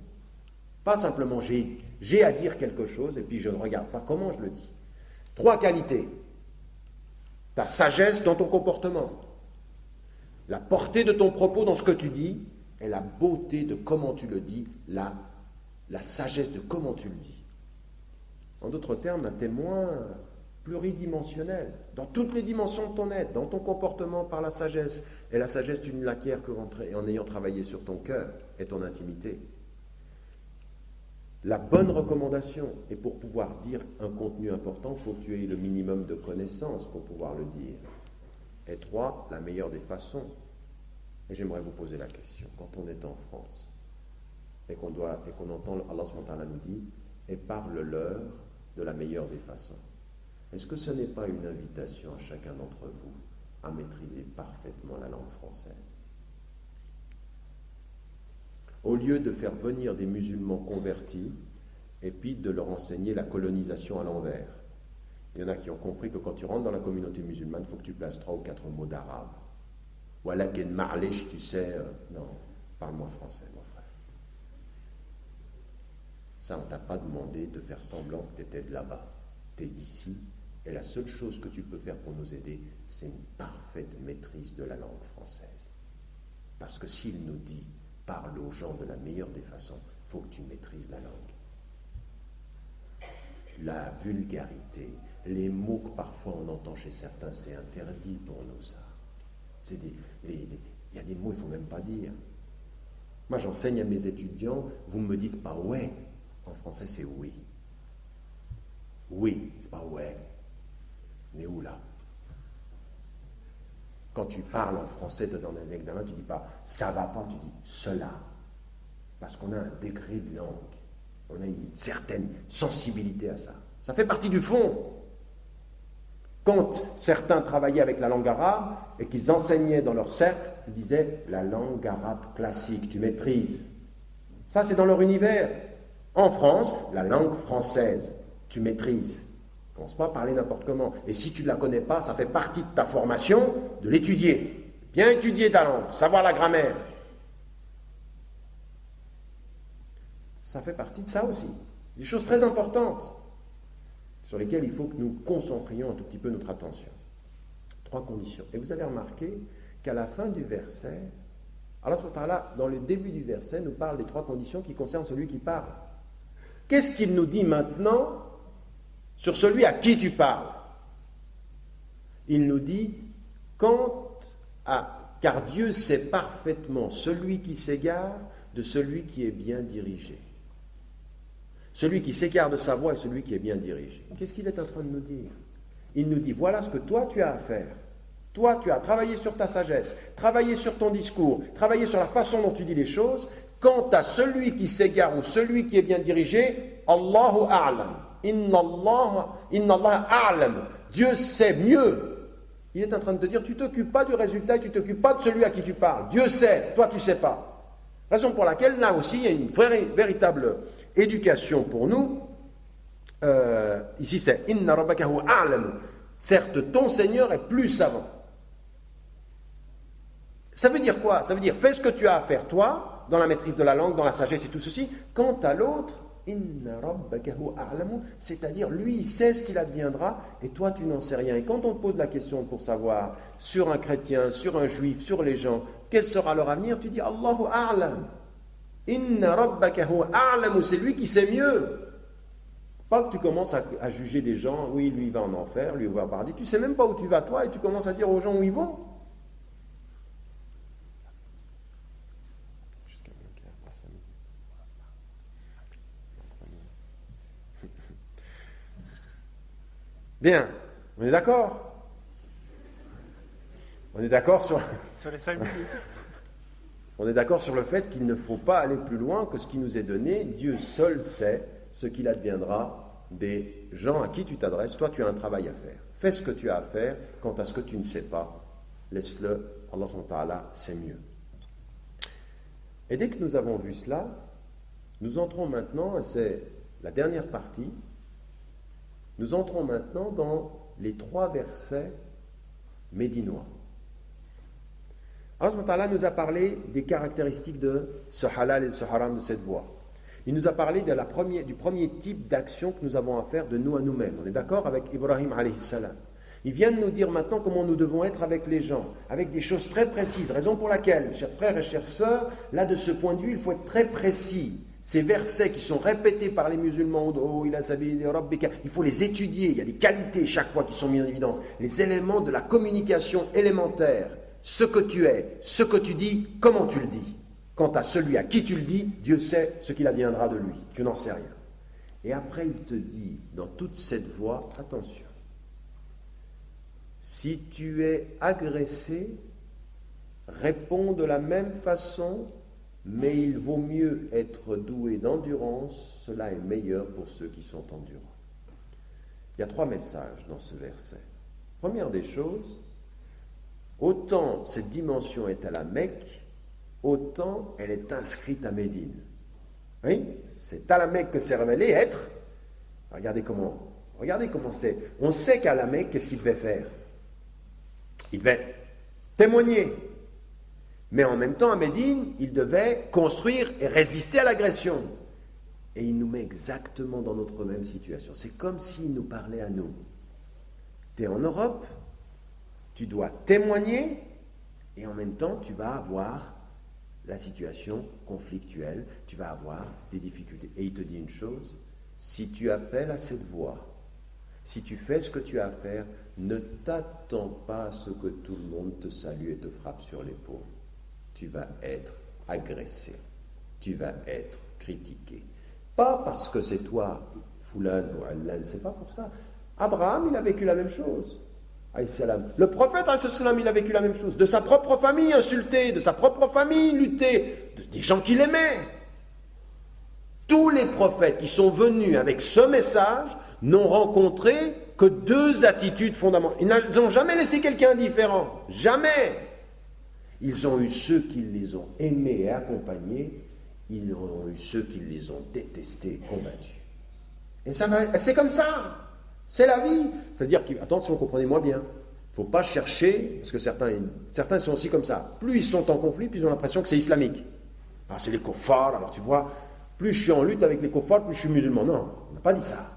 Pas simplement j'ai à dire quelque chose et puis je ne regarde pas comment je le dis. 3 qualités. Ta sagesse dans ton comportement, la portée de ton propos dans ce que tu dis et la beauté de comment tu le dis, la sagesse de comment tu le dis. En d'autres termes, un témoin pluridimensionnel, dans toutes les dimensions de ton être, dans ton comportement par la sagesse. Et la sagesse, tu ne l'acquiers qu'en ayant travaillé sur ton cœur et ton intimité. La bonne recommandation, et pour pouvoir dire un contenu important, il faut que tu aies le minimum de connaissances pour pouvoir le dire. Et 3, la meilleure des façons. Et j'aimerais vous poser la question, quand on est en France, et qu'on entend Allah subhanahu wa ta'ala nous dit, et parle-leur de la meilleure des façons. Est-ce que ce n'est pas une invitation à chacun d'entre vous à maîtriser parfaitement la langue française? Au lieu de faire venir des musulmans convertis et puis de leur enseigner la colonisation à l'envers. Il y en a qui ont compris que quand tu rentres dans la communauté musulmane, il faut que tu places 3 ou 4 mots d'arabe. Voilà qu'en ma'lish, tu sais, non, parle-moi français, mon frère. Ça, on ne t'a pas demandé de faire semblant que tu étais de là-bas. Tu es d'ici, et la seule chose que tu peux faire pour nous aider, c'est une parfaite maîtrise de la langue française. Parce que s'il nous dit, parle aux gens de la meilleure des façons, il faut que tu maîtrises la langue. La vulgarité, les mots que parfois on entend chez certains, c'est interdit pour nous, ça. Il y a des mots qu'il ne faut même pas dire. Moi, j'enseigne à mes étudiants, vous ne me dites pas « ouais ». En français, c'est « oui ». Oui, c'est pas « ouais ». On est où, là? Quand tu parles en français dans un examen, tu ne dis pas « ça va pas », tu dis « cela ». Parce qu'on a un degré de langue. On a une certaine sensibilité à ça. Ça fait partie du fond. Quand certains travaillaient avec la langue arabe et qu'ils enseignaient dans leur cercle, ils disaient « la langue arabe classique, tu maîtrises ». Ça, c'est dans leur univers. En France, la langue française, tu maîtrises. Commence pas à parler n'importe comment. Et si tu ne la connais pas, ça fait partie de ta formation de l'étudier. Bien étudier ta langue, savoir la grammaire. Ça fait partie de ça aussi. Des choses très importantes sur lesquelles il faut que nous concentrions un tout petit peu notre attention. 3 conditions. Et vous avez remarqué qu'à la fin du verset, Allah subhanahu wa ta'ala, dans le début du verset, nous parle des 3 conditions qui concernent celui qui parle. Qu'est-ce qu'il nous dit maintenant sur celui à qui tu parles? Il nous dit, car Dieu sait parfaitement celui qui s'égare de celui qui est bien dirigé. Celui qui s'égare de sa voie et celui qui est bien dirigé. Qu'est-ce qu'il est en train de nous dire? Il nous dit, voilà ce que toi tu as à faire. Toi, tu as travaillé sur ta sagesse, travaillé sur ton discours, travaillé sur la façon dont tu dis les choses. Quant à celui qui s'égare ou celui qui est bien dirigé, Allahu a'lam. Inna Allah a'lam. Dieu sait mieux. Il est en train de te dire, tu ne t'occupes pas du résultat, tu ne t'occupes pas de celui à qui tu parles. Dieu sait, toi tu ne sais pas. Raison pour laquelle, là aussi, il y a une véritable éducation pour nous. Ici, c'est « Inna rabbaka huwa a'lam ». Certes, ton Seigneur est plus savant. Ça veut dire quoi? Ça veut dire, fais ce que tu as à faire, toi, dans la maîtrise de la langue, dans la sagesse et tout ceci. Quant à l'autre, Inna rabbaka huwa a'lamu, c'est-à-dire lui il sait ce qu'il adviendra et toi tu n'en sais rien. Et quand on te pose la question pour savoir sur un chrétien, sur un juif, sur les gens, quel sera leur avenir, tu dis Allahu a'lam. Inna rabbaka huwa a'lamu, c'est lui qui sait mieux. Pas que tu commences à juger des gens, oui lui il va en enfer, lui il va au paradis, tu sais même pas où tu vas toi et tu commences à dire aux gens où ils vont. Bien, on est d'accord? On est d'accord sur les 5 minutes. On est d'accord sur le fait qu'il ne faut pas aller plus loin que ce qui nous est donné. Dieu seul sait ce qu'il adviendra des gens à qui tu t'adresses. Toi, tu as un travail à faire. Fais ce que tu as à faire. Quant à ce que tu ne sais pas, laisse-le. Allah subhanahu wa ta'ala sait mieux. Et dès que nous avons vu cela, nous entrons maintenant, et c'est la dernière partie, nous entrons maintenant dans les 3 versets médinois. Allah subhanahu wa ta'ala nous a parlé des caractéristiques de ce halal et de ce haram, de cette voie. Il nous a parlé du premier type d'action que nous avons à faire de nous à nous-mêmes. On est d'accord avec Ibrahim alayhi salam. Il vient de nous dire maintenant comment nous devons être avec les gens, avec des choses très précises. Raison pour laquelle, chers frères et chères sœurs, là de ce point de vue, il faut être très précis. Ces versets qui sont répétés par les musulmans, il faut les étudier, il y a des qualités chaque fois qui sont mises en évidence, les éléments de la communication élémentaire, ce que tu es, ce que tu dis, comment tu le dis. Quant à celui à qui tu le dis, Dieu sait ce qu'il adviendra de lui, tu n'en sais rien. Et après il te dit, dans toute cette voie, attention, si tu es agressé, réponds de la même façon, mais il vaut mieux être doué d'endurance, cela est meilleur pour ceux qui sont endurants. Il y a 3 messages dans ce verset. Première des choses, autant cette dimension est à la Mecque, autant elle est inscrite à Médine. Oui, c'est à la Mecque que c'est révélé être. Regardez comment c'est. On sait qu'à la Mecque, qu'est-ce qu'il devait faire? Il devait témoigner. Mais en même temps, à Médine, il devait construire et résister à l'agression. Et il nous met exactement dans notre même situation. C'est comme s'il nous parlait à nous. Tu es en Europe, tu dois témoigner, et en même temps, tu vas avoir la situation conflictuelle, tu vas avoir des difficultés. Et il te dit une chose, si tu appelles à cette voie, si tu fais ce que tu as à faire, ne t'attends pas à ce que tout le monde te salue et te frappe sur l'épaule. Tu vas être agressé, tu vas être critiqué. Pas parce que c'est toi, Fulan ou Allan, c'est pas pour ça. Abraham, il a vécu la même chose. Le prophète, il a vécu la même chose. De sa propre famille insulté, de sa propre famille lutté, des gens qu'il aimait. Tous les prophètes qui sont venus avec ce message n'ont rencontré que 2 attitudes fondamentales. Ils n'ont jamais laissé quelqu'un indifférent. Jamais. Ils ont eu ceux qui les ont aimés et accompagnés, ils ont eu ceux qui les ont détestés et combattus. Et c'est comme ça, c'est la vie. C'est-à-dire attention, comprenez-moi bien, il ne faut pas chercher, parce que certains sont aussi comme ça. Plus ils sont en conflit, plus ils ont l'impression que c'est islamique. Alors c'est les koffars, alors tu vois, plus je suis en lutte avec les koffars, plus je suis musulman. Non, on n'a pas dit ça.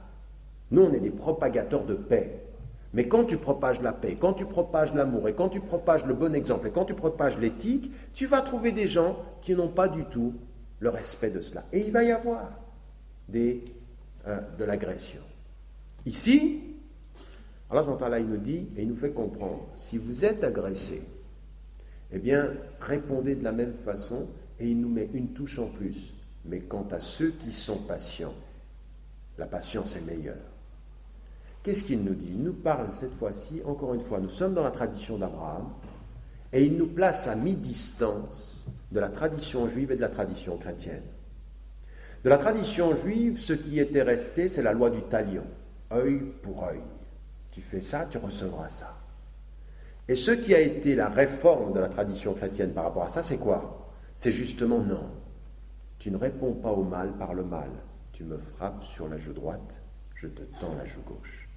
Nous, on est des propagateurs de paix. Mais quand tu propages la paix, quand tu propages l'amour, et quand tu propages le bon exemple, et quand tu propages l'éthique, tu vas trouver des gens qui n'ont pas du tout le respect de cela. Et il va y avoir de l'agression. Ici, Allah subhanahu wa ta'ala, il nous dit, et il nous fait comprendre, si vous êtes agressé, eh bien, répondez de la même façon, et il nous met une touche en plus. Mais quant à ceux qui sont patients, la patience est meilleure. Qu'est-ce qu'il nous dit? Il nous parle cette fois-ci, encore une fois, nous sommes dans la tradition d'Abraham, et il nous place à mi-distance de la tradition juive et de la tradition chrétienne. De la tradition juive, ce qui était resté, c'est la loi du talion, œil pour œil. Tu fais ça, tu recevras ça. Et ce qui a été la réforme de la tradition chrétienne par rapport à ça, c'est quoi? C'est justement non. Tu ne réponds pas au mal par le mal. Tu me frappes sur la joue droite, je te tends la joue gauche.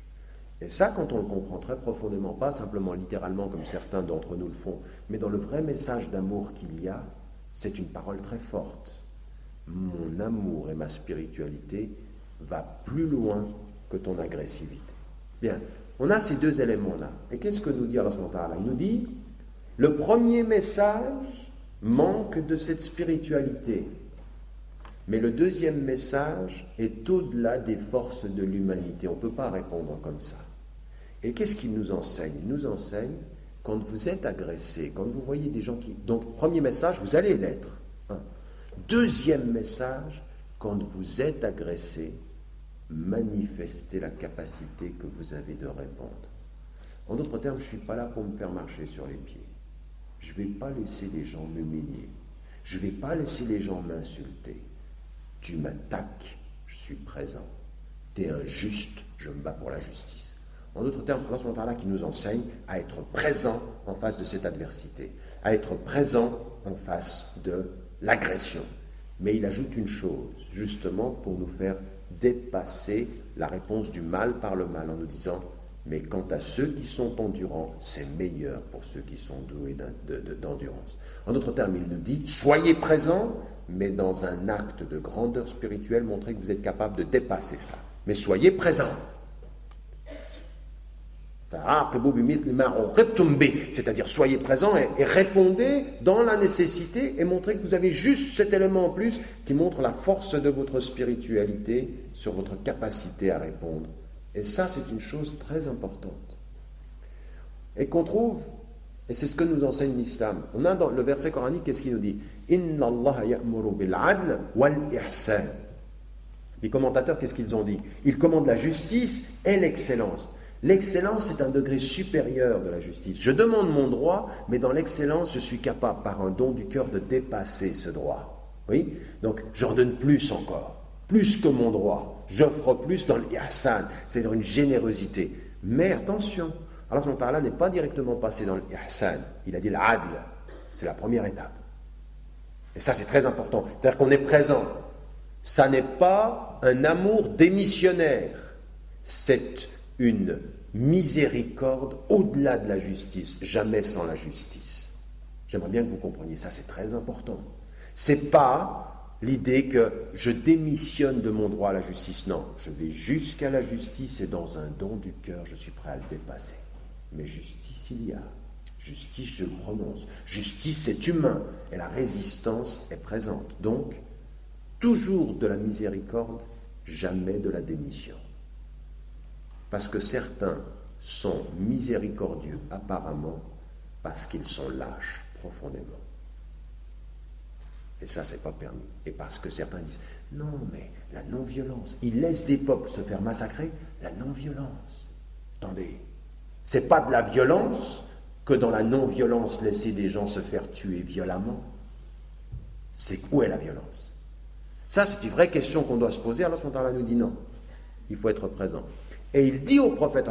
Et ça, quand on le comprend très profondément, pas simplement littéralement comme certains d'entre nous le font, mais dans le vrai message d'amour qu'il y a, c'est une parole très forte. Mon amour et ma spiritualité va plus loin que ton agressivité. Bien, on a ces 2 éléments-là. Et qu'est-ce que nous dit Allah subhanahu wa ta'ala? Il nous dit, le premier message manque de cette spiritualité. Mais le deuxième message est au-delà des forces de l'humanité. On ne peut pas répondre comme ça. Et qu'est-ce qu'il nous enseigne? Il nous enseigne, quand vous êtes agressé, quand vous voyez des gens qui... Donc, premier message, vous allez l'être. Deuxième message, quand vous êtes agressé, manifestez la capacité que vous avez de répondre. En d'autres termes, je ne suis pas là pour me faire marcher sur les pieds. Je ne vais pas laisser les gens m'humilier. Je ne vais pas laisser les gens m'insulter. Tu m'attaques, je suis présent. Tu es injuste, je me bats pour la justice. En d'autres termes, Allah subhanahu wa ta'ala qui nous enseigne à être présent en face de cette adversité, à être présent en face de l'agression. Mais il ajoute une chose, justement pour nous faire dépasser la réponse du mal par le mal, en nous disant, mais quant à ceux qui sont endurants, c'est meilleur pour ceux qui sont doués d'endurance. En d'autres termes, il nous dit, soyez présents, mais dans un acte de grandeur spirituelle, montrez que vous êtes capable de dépasser cela. Mais soyez présents. C'est-à-dire, soyez présents et répondez dans la nécessité et montrez que vous avez juste cet élément en plus qui montre la force de votre spiritualité sur votre capacité à répondre. Et ça, c'est une chose très importante. Et qu'on trouve, et c'est ce que nous enseigne l'islam. On a dans le verset coranique, qu'est-ce qu'il nous dit? Inna Allah ya'muru bil 'adl wal ihsan. Les commentateurs, qu'est-ce qu'ils ont dit? Ils commandent la justice et l'excellence. L'excellence, c'est un degré supérieur de la justice. Je demande mon droit, mais dans l'excellence, je suis capable, par un don du cœur, de dépasser ce droit. Oui? Donc, j'en donne plus encore, plus que mon droit. J'offre plus dans l'ihsan, c'est-à-dire une générosité. Mais attention, Allah subhanahu wa ta'ala n'est pas directement passé dans l'ihsan. Il a dit l'adl, c'est la première étape. Et ça, c'est très important. C'est-à-dire qu'on est présent. Ça n'est pas un amour démissionnaire. C'est une miséricorde au-delà de la justice, jamais sans la justice. J'aimerais bien que vous compreniez ça, c'est très important. C'est pas l'idée que je démissionne de mon droit à la justice, non, je vais jusqu'à la justice et dans un don du cœur, je suis prêt à le dépasser. Mais justice, il y a. Justice, je le prononce. Justice, c'est humain et la résistance est présente. Donc, toujours de la miséricorde, jamais de la démission. Parce que certains sont miséricordieux apparemment parce qu'ils sont lâches profondément. Et ça, c'est pas permis. Et parce que certains disent, non, mais la non-violence, ils laissent des peuples se faire massacrer, la non-violence. Attendez, c'est pas de la violence que dans la non-violence, laisser des gens se faire tuer violemment. C'est où est la violence? Ça, c'est une vraie question qu'on doit se poser. Alors, Allah nous dit non, il faut être présent. Et il dit au prophète,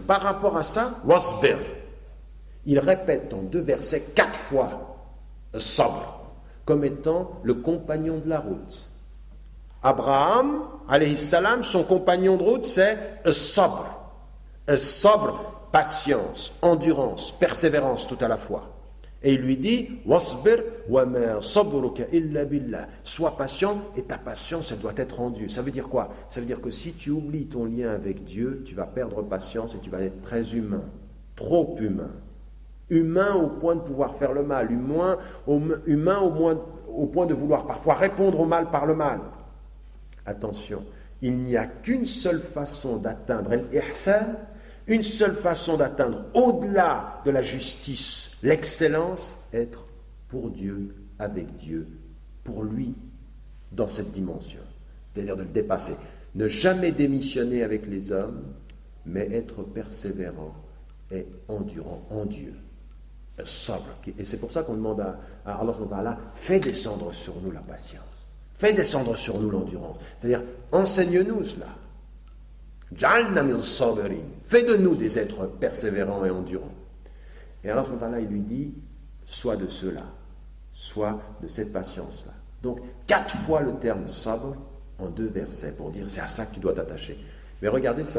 par rapport à ça, wasbir. Il répète dans 2 versets 4 fois sabr, comme étant le compagnon de la route. Abraham, alayhi salam, son compagnon de route, c'est sabr. Sabr, patience, endurance, persévérance tout à la fois. Et il lui dit, wasbir wa ma sabruka illa billah. Sois patient et ta patience, elle doit être en Dieu. Ça veut dire quoi? Ça veut dire que si tu oublies ton lien avec Dieu, tu vas perdre patience et tu vas être très humain, trop humain. Humain au point de pouvoir faire le mal, humain au point de vouloir parfois répondre au mal par le mal. Attention, il n'y a qu'une seule façon d'atteindre l'ihsan, une seule façon d'atteindre au-delà de la justice, l'excellence, être pour Dieu, avec Dieu, pour lui, dans cette dimension. C'est-à-dire de le dépasser. Ne jamais démissionner avec les hommes, mais être persévérant et endurant en Dieu. Sobre. Et c'est pour ça qu'on demande à Allah subhanahu wa ta'ala, fais descendre sur nous la patience. Fais descendre sur nous l'endurance. C'est-à-dire, enseigne-nous cela. Ja'alna min sabirin. Fais de nous des êtres persévérants et endurants. Et Allah subhanahu wa ta'ala, il lui dit, sois de ceux-là, sois de cette patience-là. Donc, 4 fois le terme sabr en 2 versets pour dire c'est à ça que tu dois t'attacher. Mais regardez, il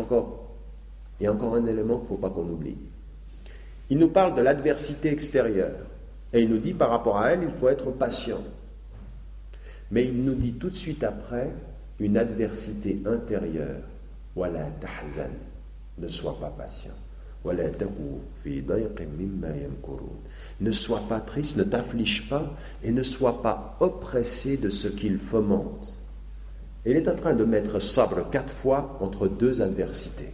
y a encore un élément qu'il ne faut pas qu'on oublie. Il nous parle de l'adversité extérieure et il nous dit par rapport à elle, il faut être patient. Mais il nous dit tout de suite après une adversité intérieure. Wala tahzan, ne sois pas patient. Wala taku fi dayqin mimma yamkurun. Ne sois pas triste, ne t'afflige pas et ne sois pas oppressé de ce qu'il fomente. Et il est en train de mettre sabr 4 fois entre 2 adversités.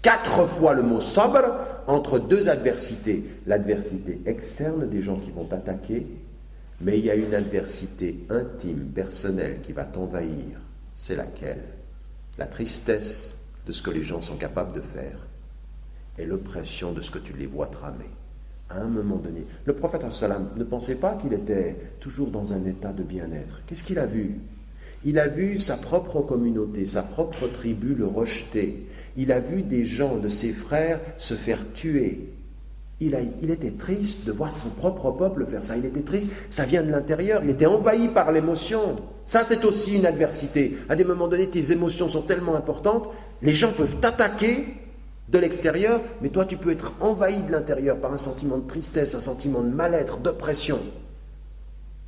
4 fois le mot sabr entre 2 adversités. L'adversité externe des gens qui vont t'attaquer, mais il y a une adversité intime, personnelle qui va t'envahir. C'est laquelle? La tristesse de ce que les gens sont capables de faire et l'oppression de ce que tu les vois tramer. À un moment donné, le prophète sallam ne pensait pas qu'il était toujours dans un état de bien-être. Qu'est-ce qu'il a vu? Il a vu sa propre communauté, sa propre tribu le rejeter. Il a vu des gens de ses frères se faire tuer. Il était triste de voir son propre peuple faire ça. Il était triste, ça vient de l'intérieur. Il était envahi par l'émotion. Ça, c'est aussi une adversité. À des moments donnés, tes émotions sont tellement importantes, les gens peuvent t'attaquer de l'extérieur, mais toi, tu peux être envahi de l'intérieur par un sentiment de tristesse, un sentiment de mal-être, d'oppression.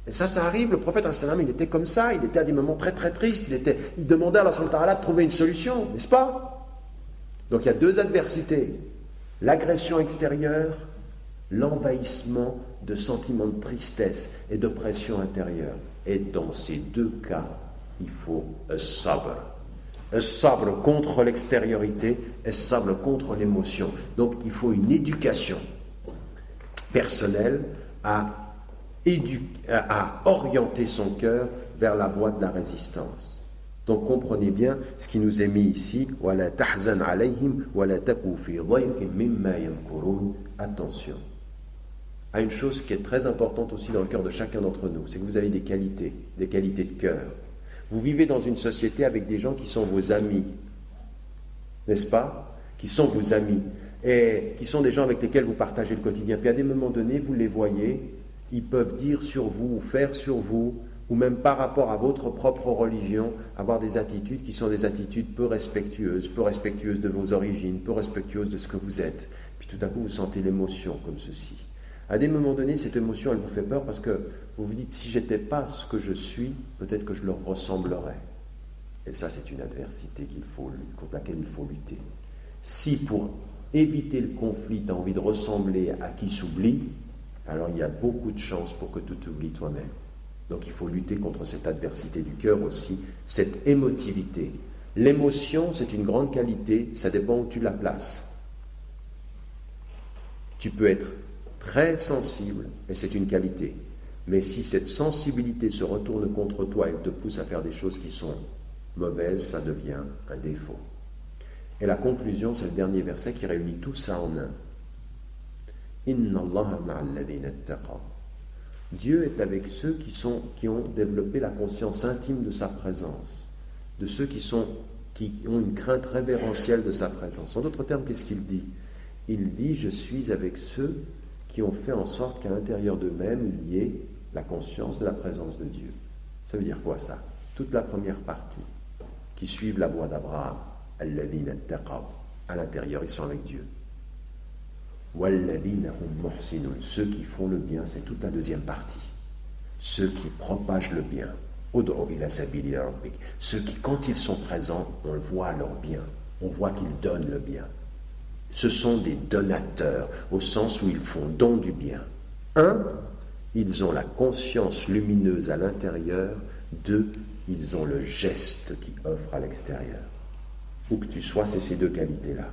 Et ça arrive. Le prophète, il était comme ça. Il était à des moments très, très tristes. Il demandait à Allah subhanahu wa ta'ala de trouver une solution, n'est-ce pas? Donc, il y a 2 adversités. L'agression extérieure, l'envahissement de sentiments de tristesse et de pression intérieure. Et dans ces deux cas, il faut sabr. Sabr contre l'extériorité et sabr contre l'émotion. Donc il faut une éducation personnelle à orienter son cœur vers la voie de la résistance. Donc comprenez bien ce qui nous est mis ici. وَلَا تَحْزَنْ عَلَيْهِمْ وَلَا تَكُوا فِي ضَيْقٍ مِمَّا يَمْكُرُونَ. Attention à une chose qui est très importante aussi dans le cœur de chacun d'entre nous, c'est que vous avez des qualités de cœur. Vous vivez dans une société avec des gens qui sont vos amis, n'est-ce pas? Qui sont vos amis et qui sont des gens avec lesquels vous partagez le quotidien. Puis à des moments donnés, vous les voyez, ils peuvent dire sur vous, ou faire sur vous, ou même par rapport à votre propre religion, avoir des attitudes qui sont des attitudes peu respectueuses de vos origines, peu respectueuses de ce que vous êtes. Puis tout à coup, vous sentez l'émotion comme ceci. À des moments donnés, cette émotion, elle vous fait peur parce que vous vous dites, si je n'étais pas ce que je suis, peut-être que je leur ressemblerais. Et ça, c'est une adversité contre laquelle il faut lutter. Si pour éviter le conflit, tu as envie de ressembler à qui s'oublie, alors il y a beaucoup de chances pour que tu t'oublies toi-même. Donc il faut lutter contre cette adversité du cœur aussi, cette émotivité. L'émotion, c'est une grande qualité, ça dépend où tu la places. Tu peux être très sensible, et c'est une qualité. Mais si cette sensibilité se retourne contre toi et te pousse à faire des choses qui sont mauvaises, ça devient un défaut. Et la conclusion, c'est le dernier verset qui réunit tout ça en un. Inna Allaha ma'al ladhina ittaqaw. Dieu est avec ceux qui ont développé la conscience intime de sa présence, de ceux qui ont une crainte révérentielle de sa présence. En d'autres termes, qu'est-ce qu'il dit? Il dit, je suis avec ceux qui ont fait en sorte qu'à l'intérieur d'eux-mêmes, il y ait la conscience de la présence de Dieu. Ça veut dire quoi ça? Toute la première partie, qui suivent la voie d'Abraham, alladhina ittaqaw, à l'intérieur, ils sont avec Dieu. Walladhina hum muhsinun, ceux qui font le bien, c'est toute la deuxième partie. Ceux qui propagent le bien. Ud'u ila sabili rabbik, ceux qui, quand ils sont présents, on voit leur bien, on voit qu'ils donnent le bien. Ce sont des donateurs, au sens où ils font don du bien. 1, ils ont la conscience lumineuse à l'intérieur. 2, ils ont le geste qui offre à l'extérieur. Où que tu sois, c'est ces deux qualités-là.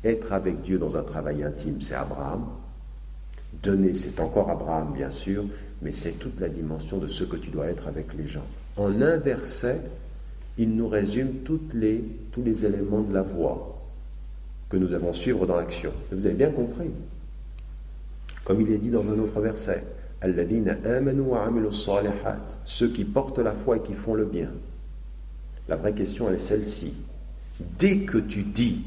Être avec Dieu dans un travail intime, c'est Abraham. Donner, c'est encore Abraham, bien sûr, mais c'est toute la dimension de ce que tu dois être avec les gens. En un verset, il nous résume tous les éléments de la voie que nous avons suivre dans l'action. Vous avez bien compris. Comme il est dit dans un autre verset, Alladhina amanu wa amilu salihat, ceux qui portent la foi et qui font le bien. La vraie question, elle est celle-ci. Dès que tu dis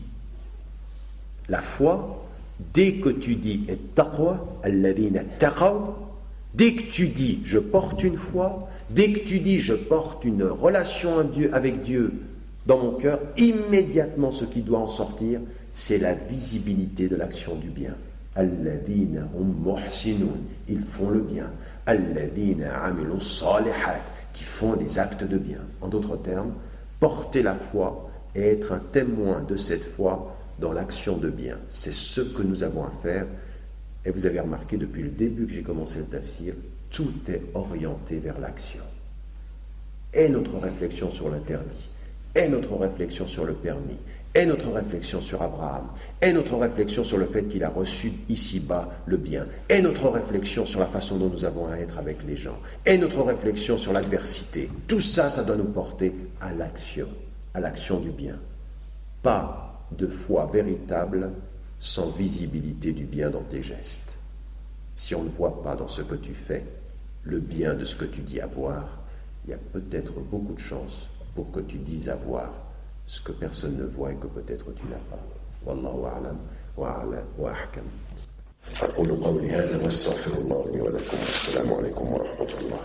la foi, dès que tu dis taqwa, alladhina taqaw, dès que tu dis je porte une foi, dès que tu dis je porte une relation avec Dieu dans mon cœur, immédiatement ce qui doit en sortir, c'est la visibilité de l'action du bien. Alladhina hum muhsinun, ils font le bien. Alladhina amilu salihat, qui font des actes de bien. En d'autres termes, porter la foi et être un témoin de cette foi dans l'action de bien. C'est ce que nous avons à faire. Et vous avez remarqué depuis le début que j'ai commencé le tafsir, tout est orienté vers l'action. Et notre réflexion sur l'interdit, et notre réflexion sur le permis, et notre réflexion sur Abraham, et notre réflexion sur le fait qu'il a reçu ici-bas le bien, et notre réflexion sur la façon dont nous avons à être avec les gens, et notre réflexion sur l'adversité. Tout ça, ça doit nous porter à l'action du bien. Pas de foi véritable sans visibilité du bien dans tes gestes. Si on ne voit pas dans ce que tu fais le bien de ce que tu dis avoir, il y a peut-être beaucoup de chances pour que tu dises avoir ce que personne ne voit et que peut-être tu n'as pas. Wallahu a'lam wa a'la wa ahkam. أقول قولي هذا واستغفر الله لي ولكم والسلام عليكم ورحمة الله.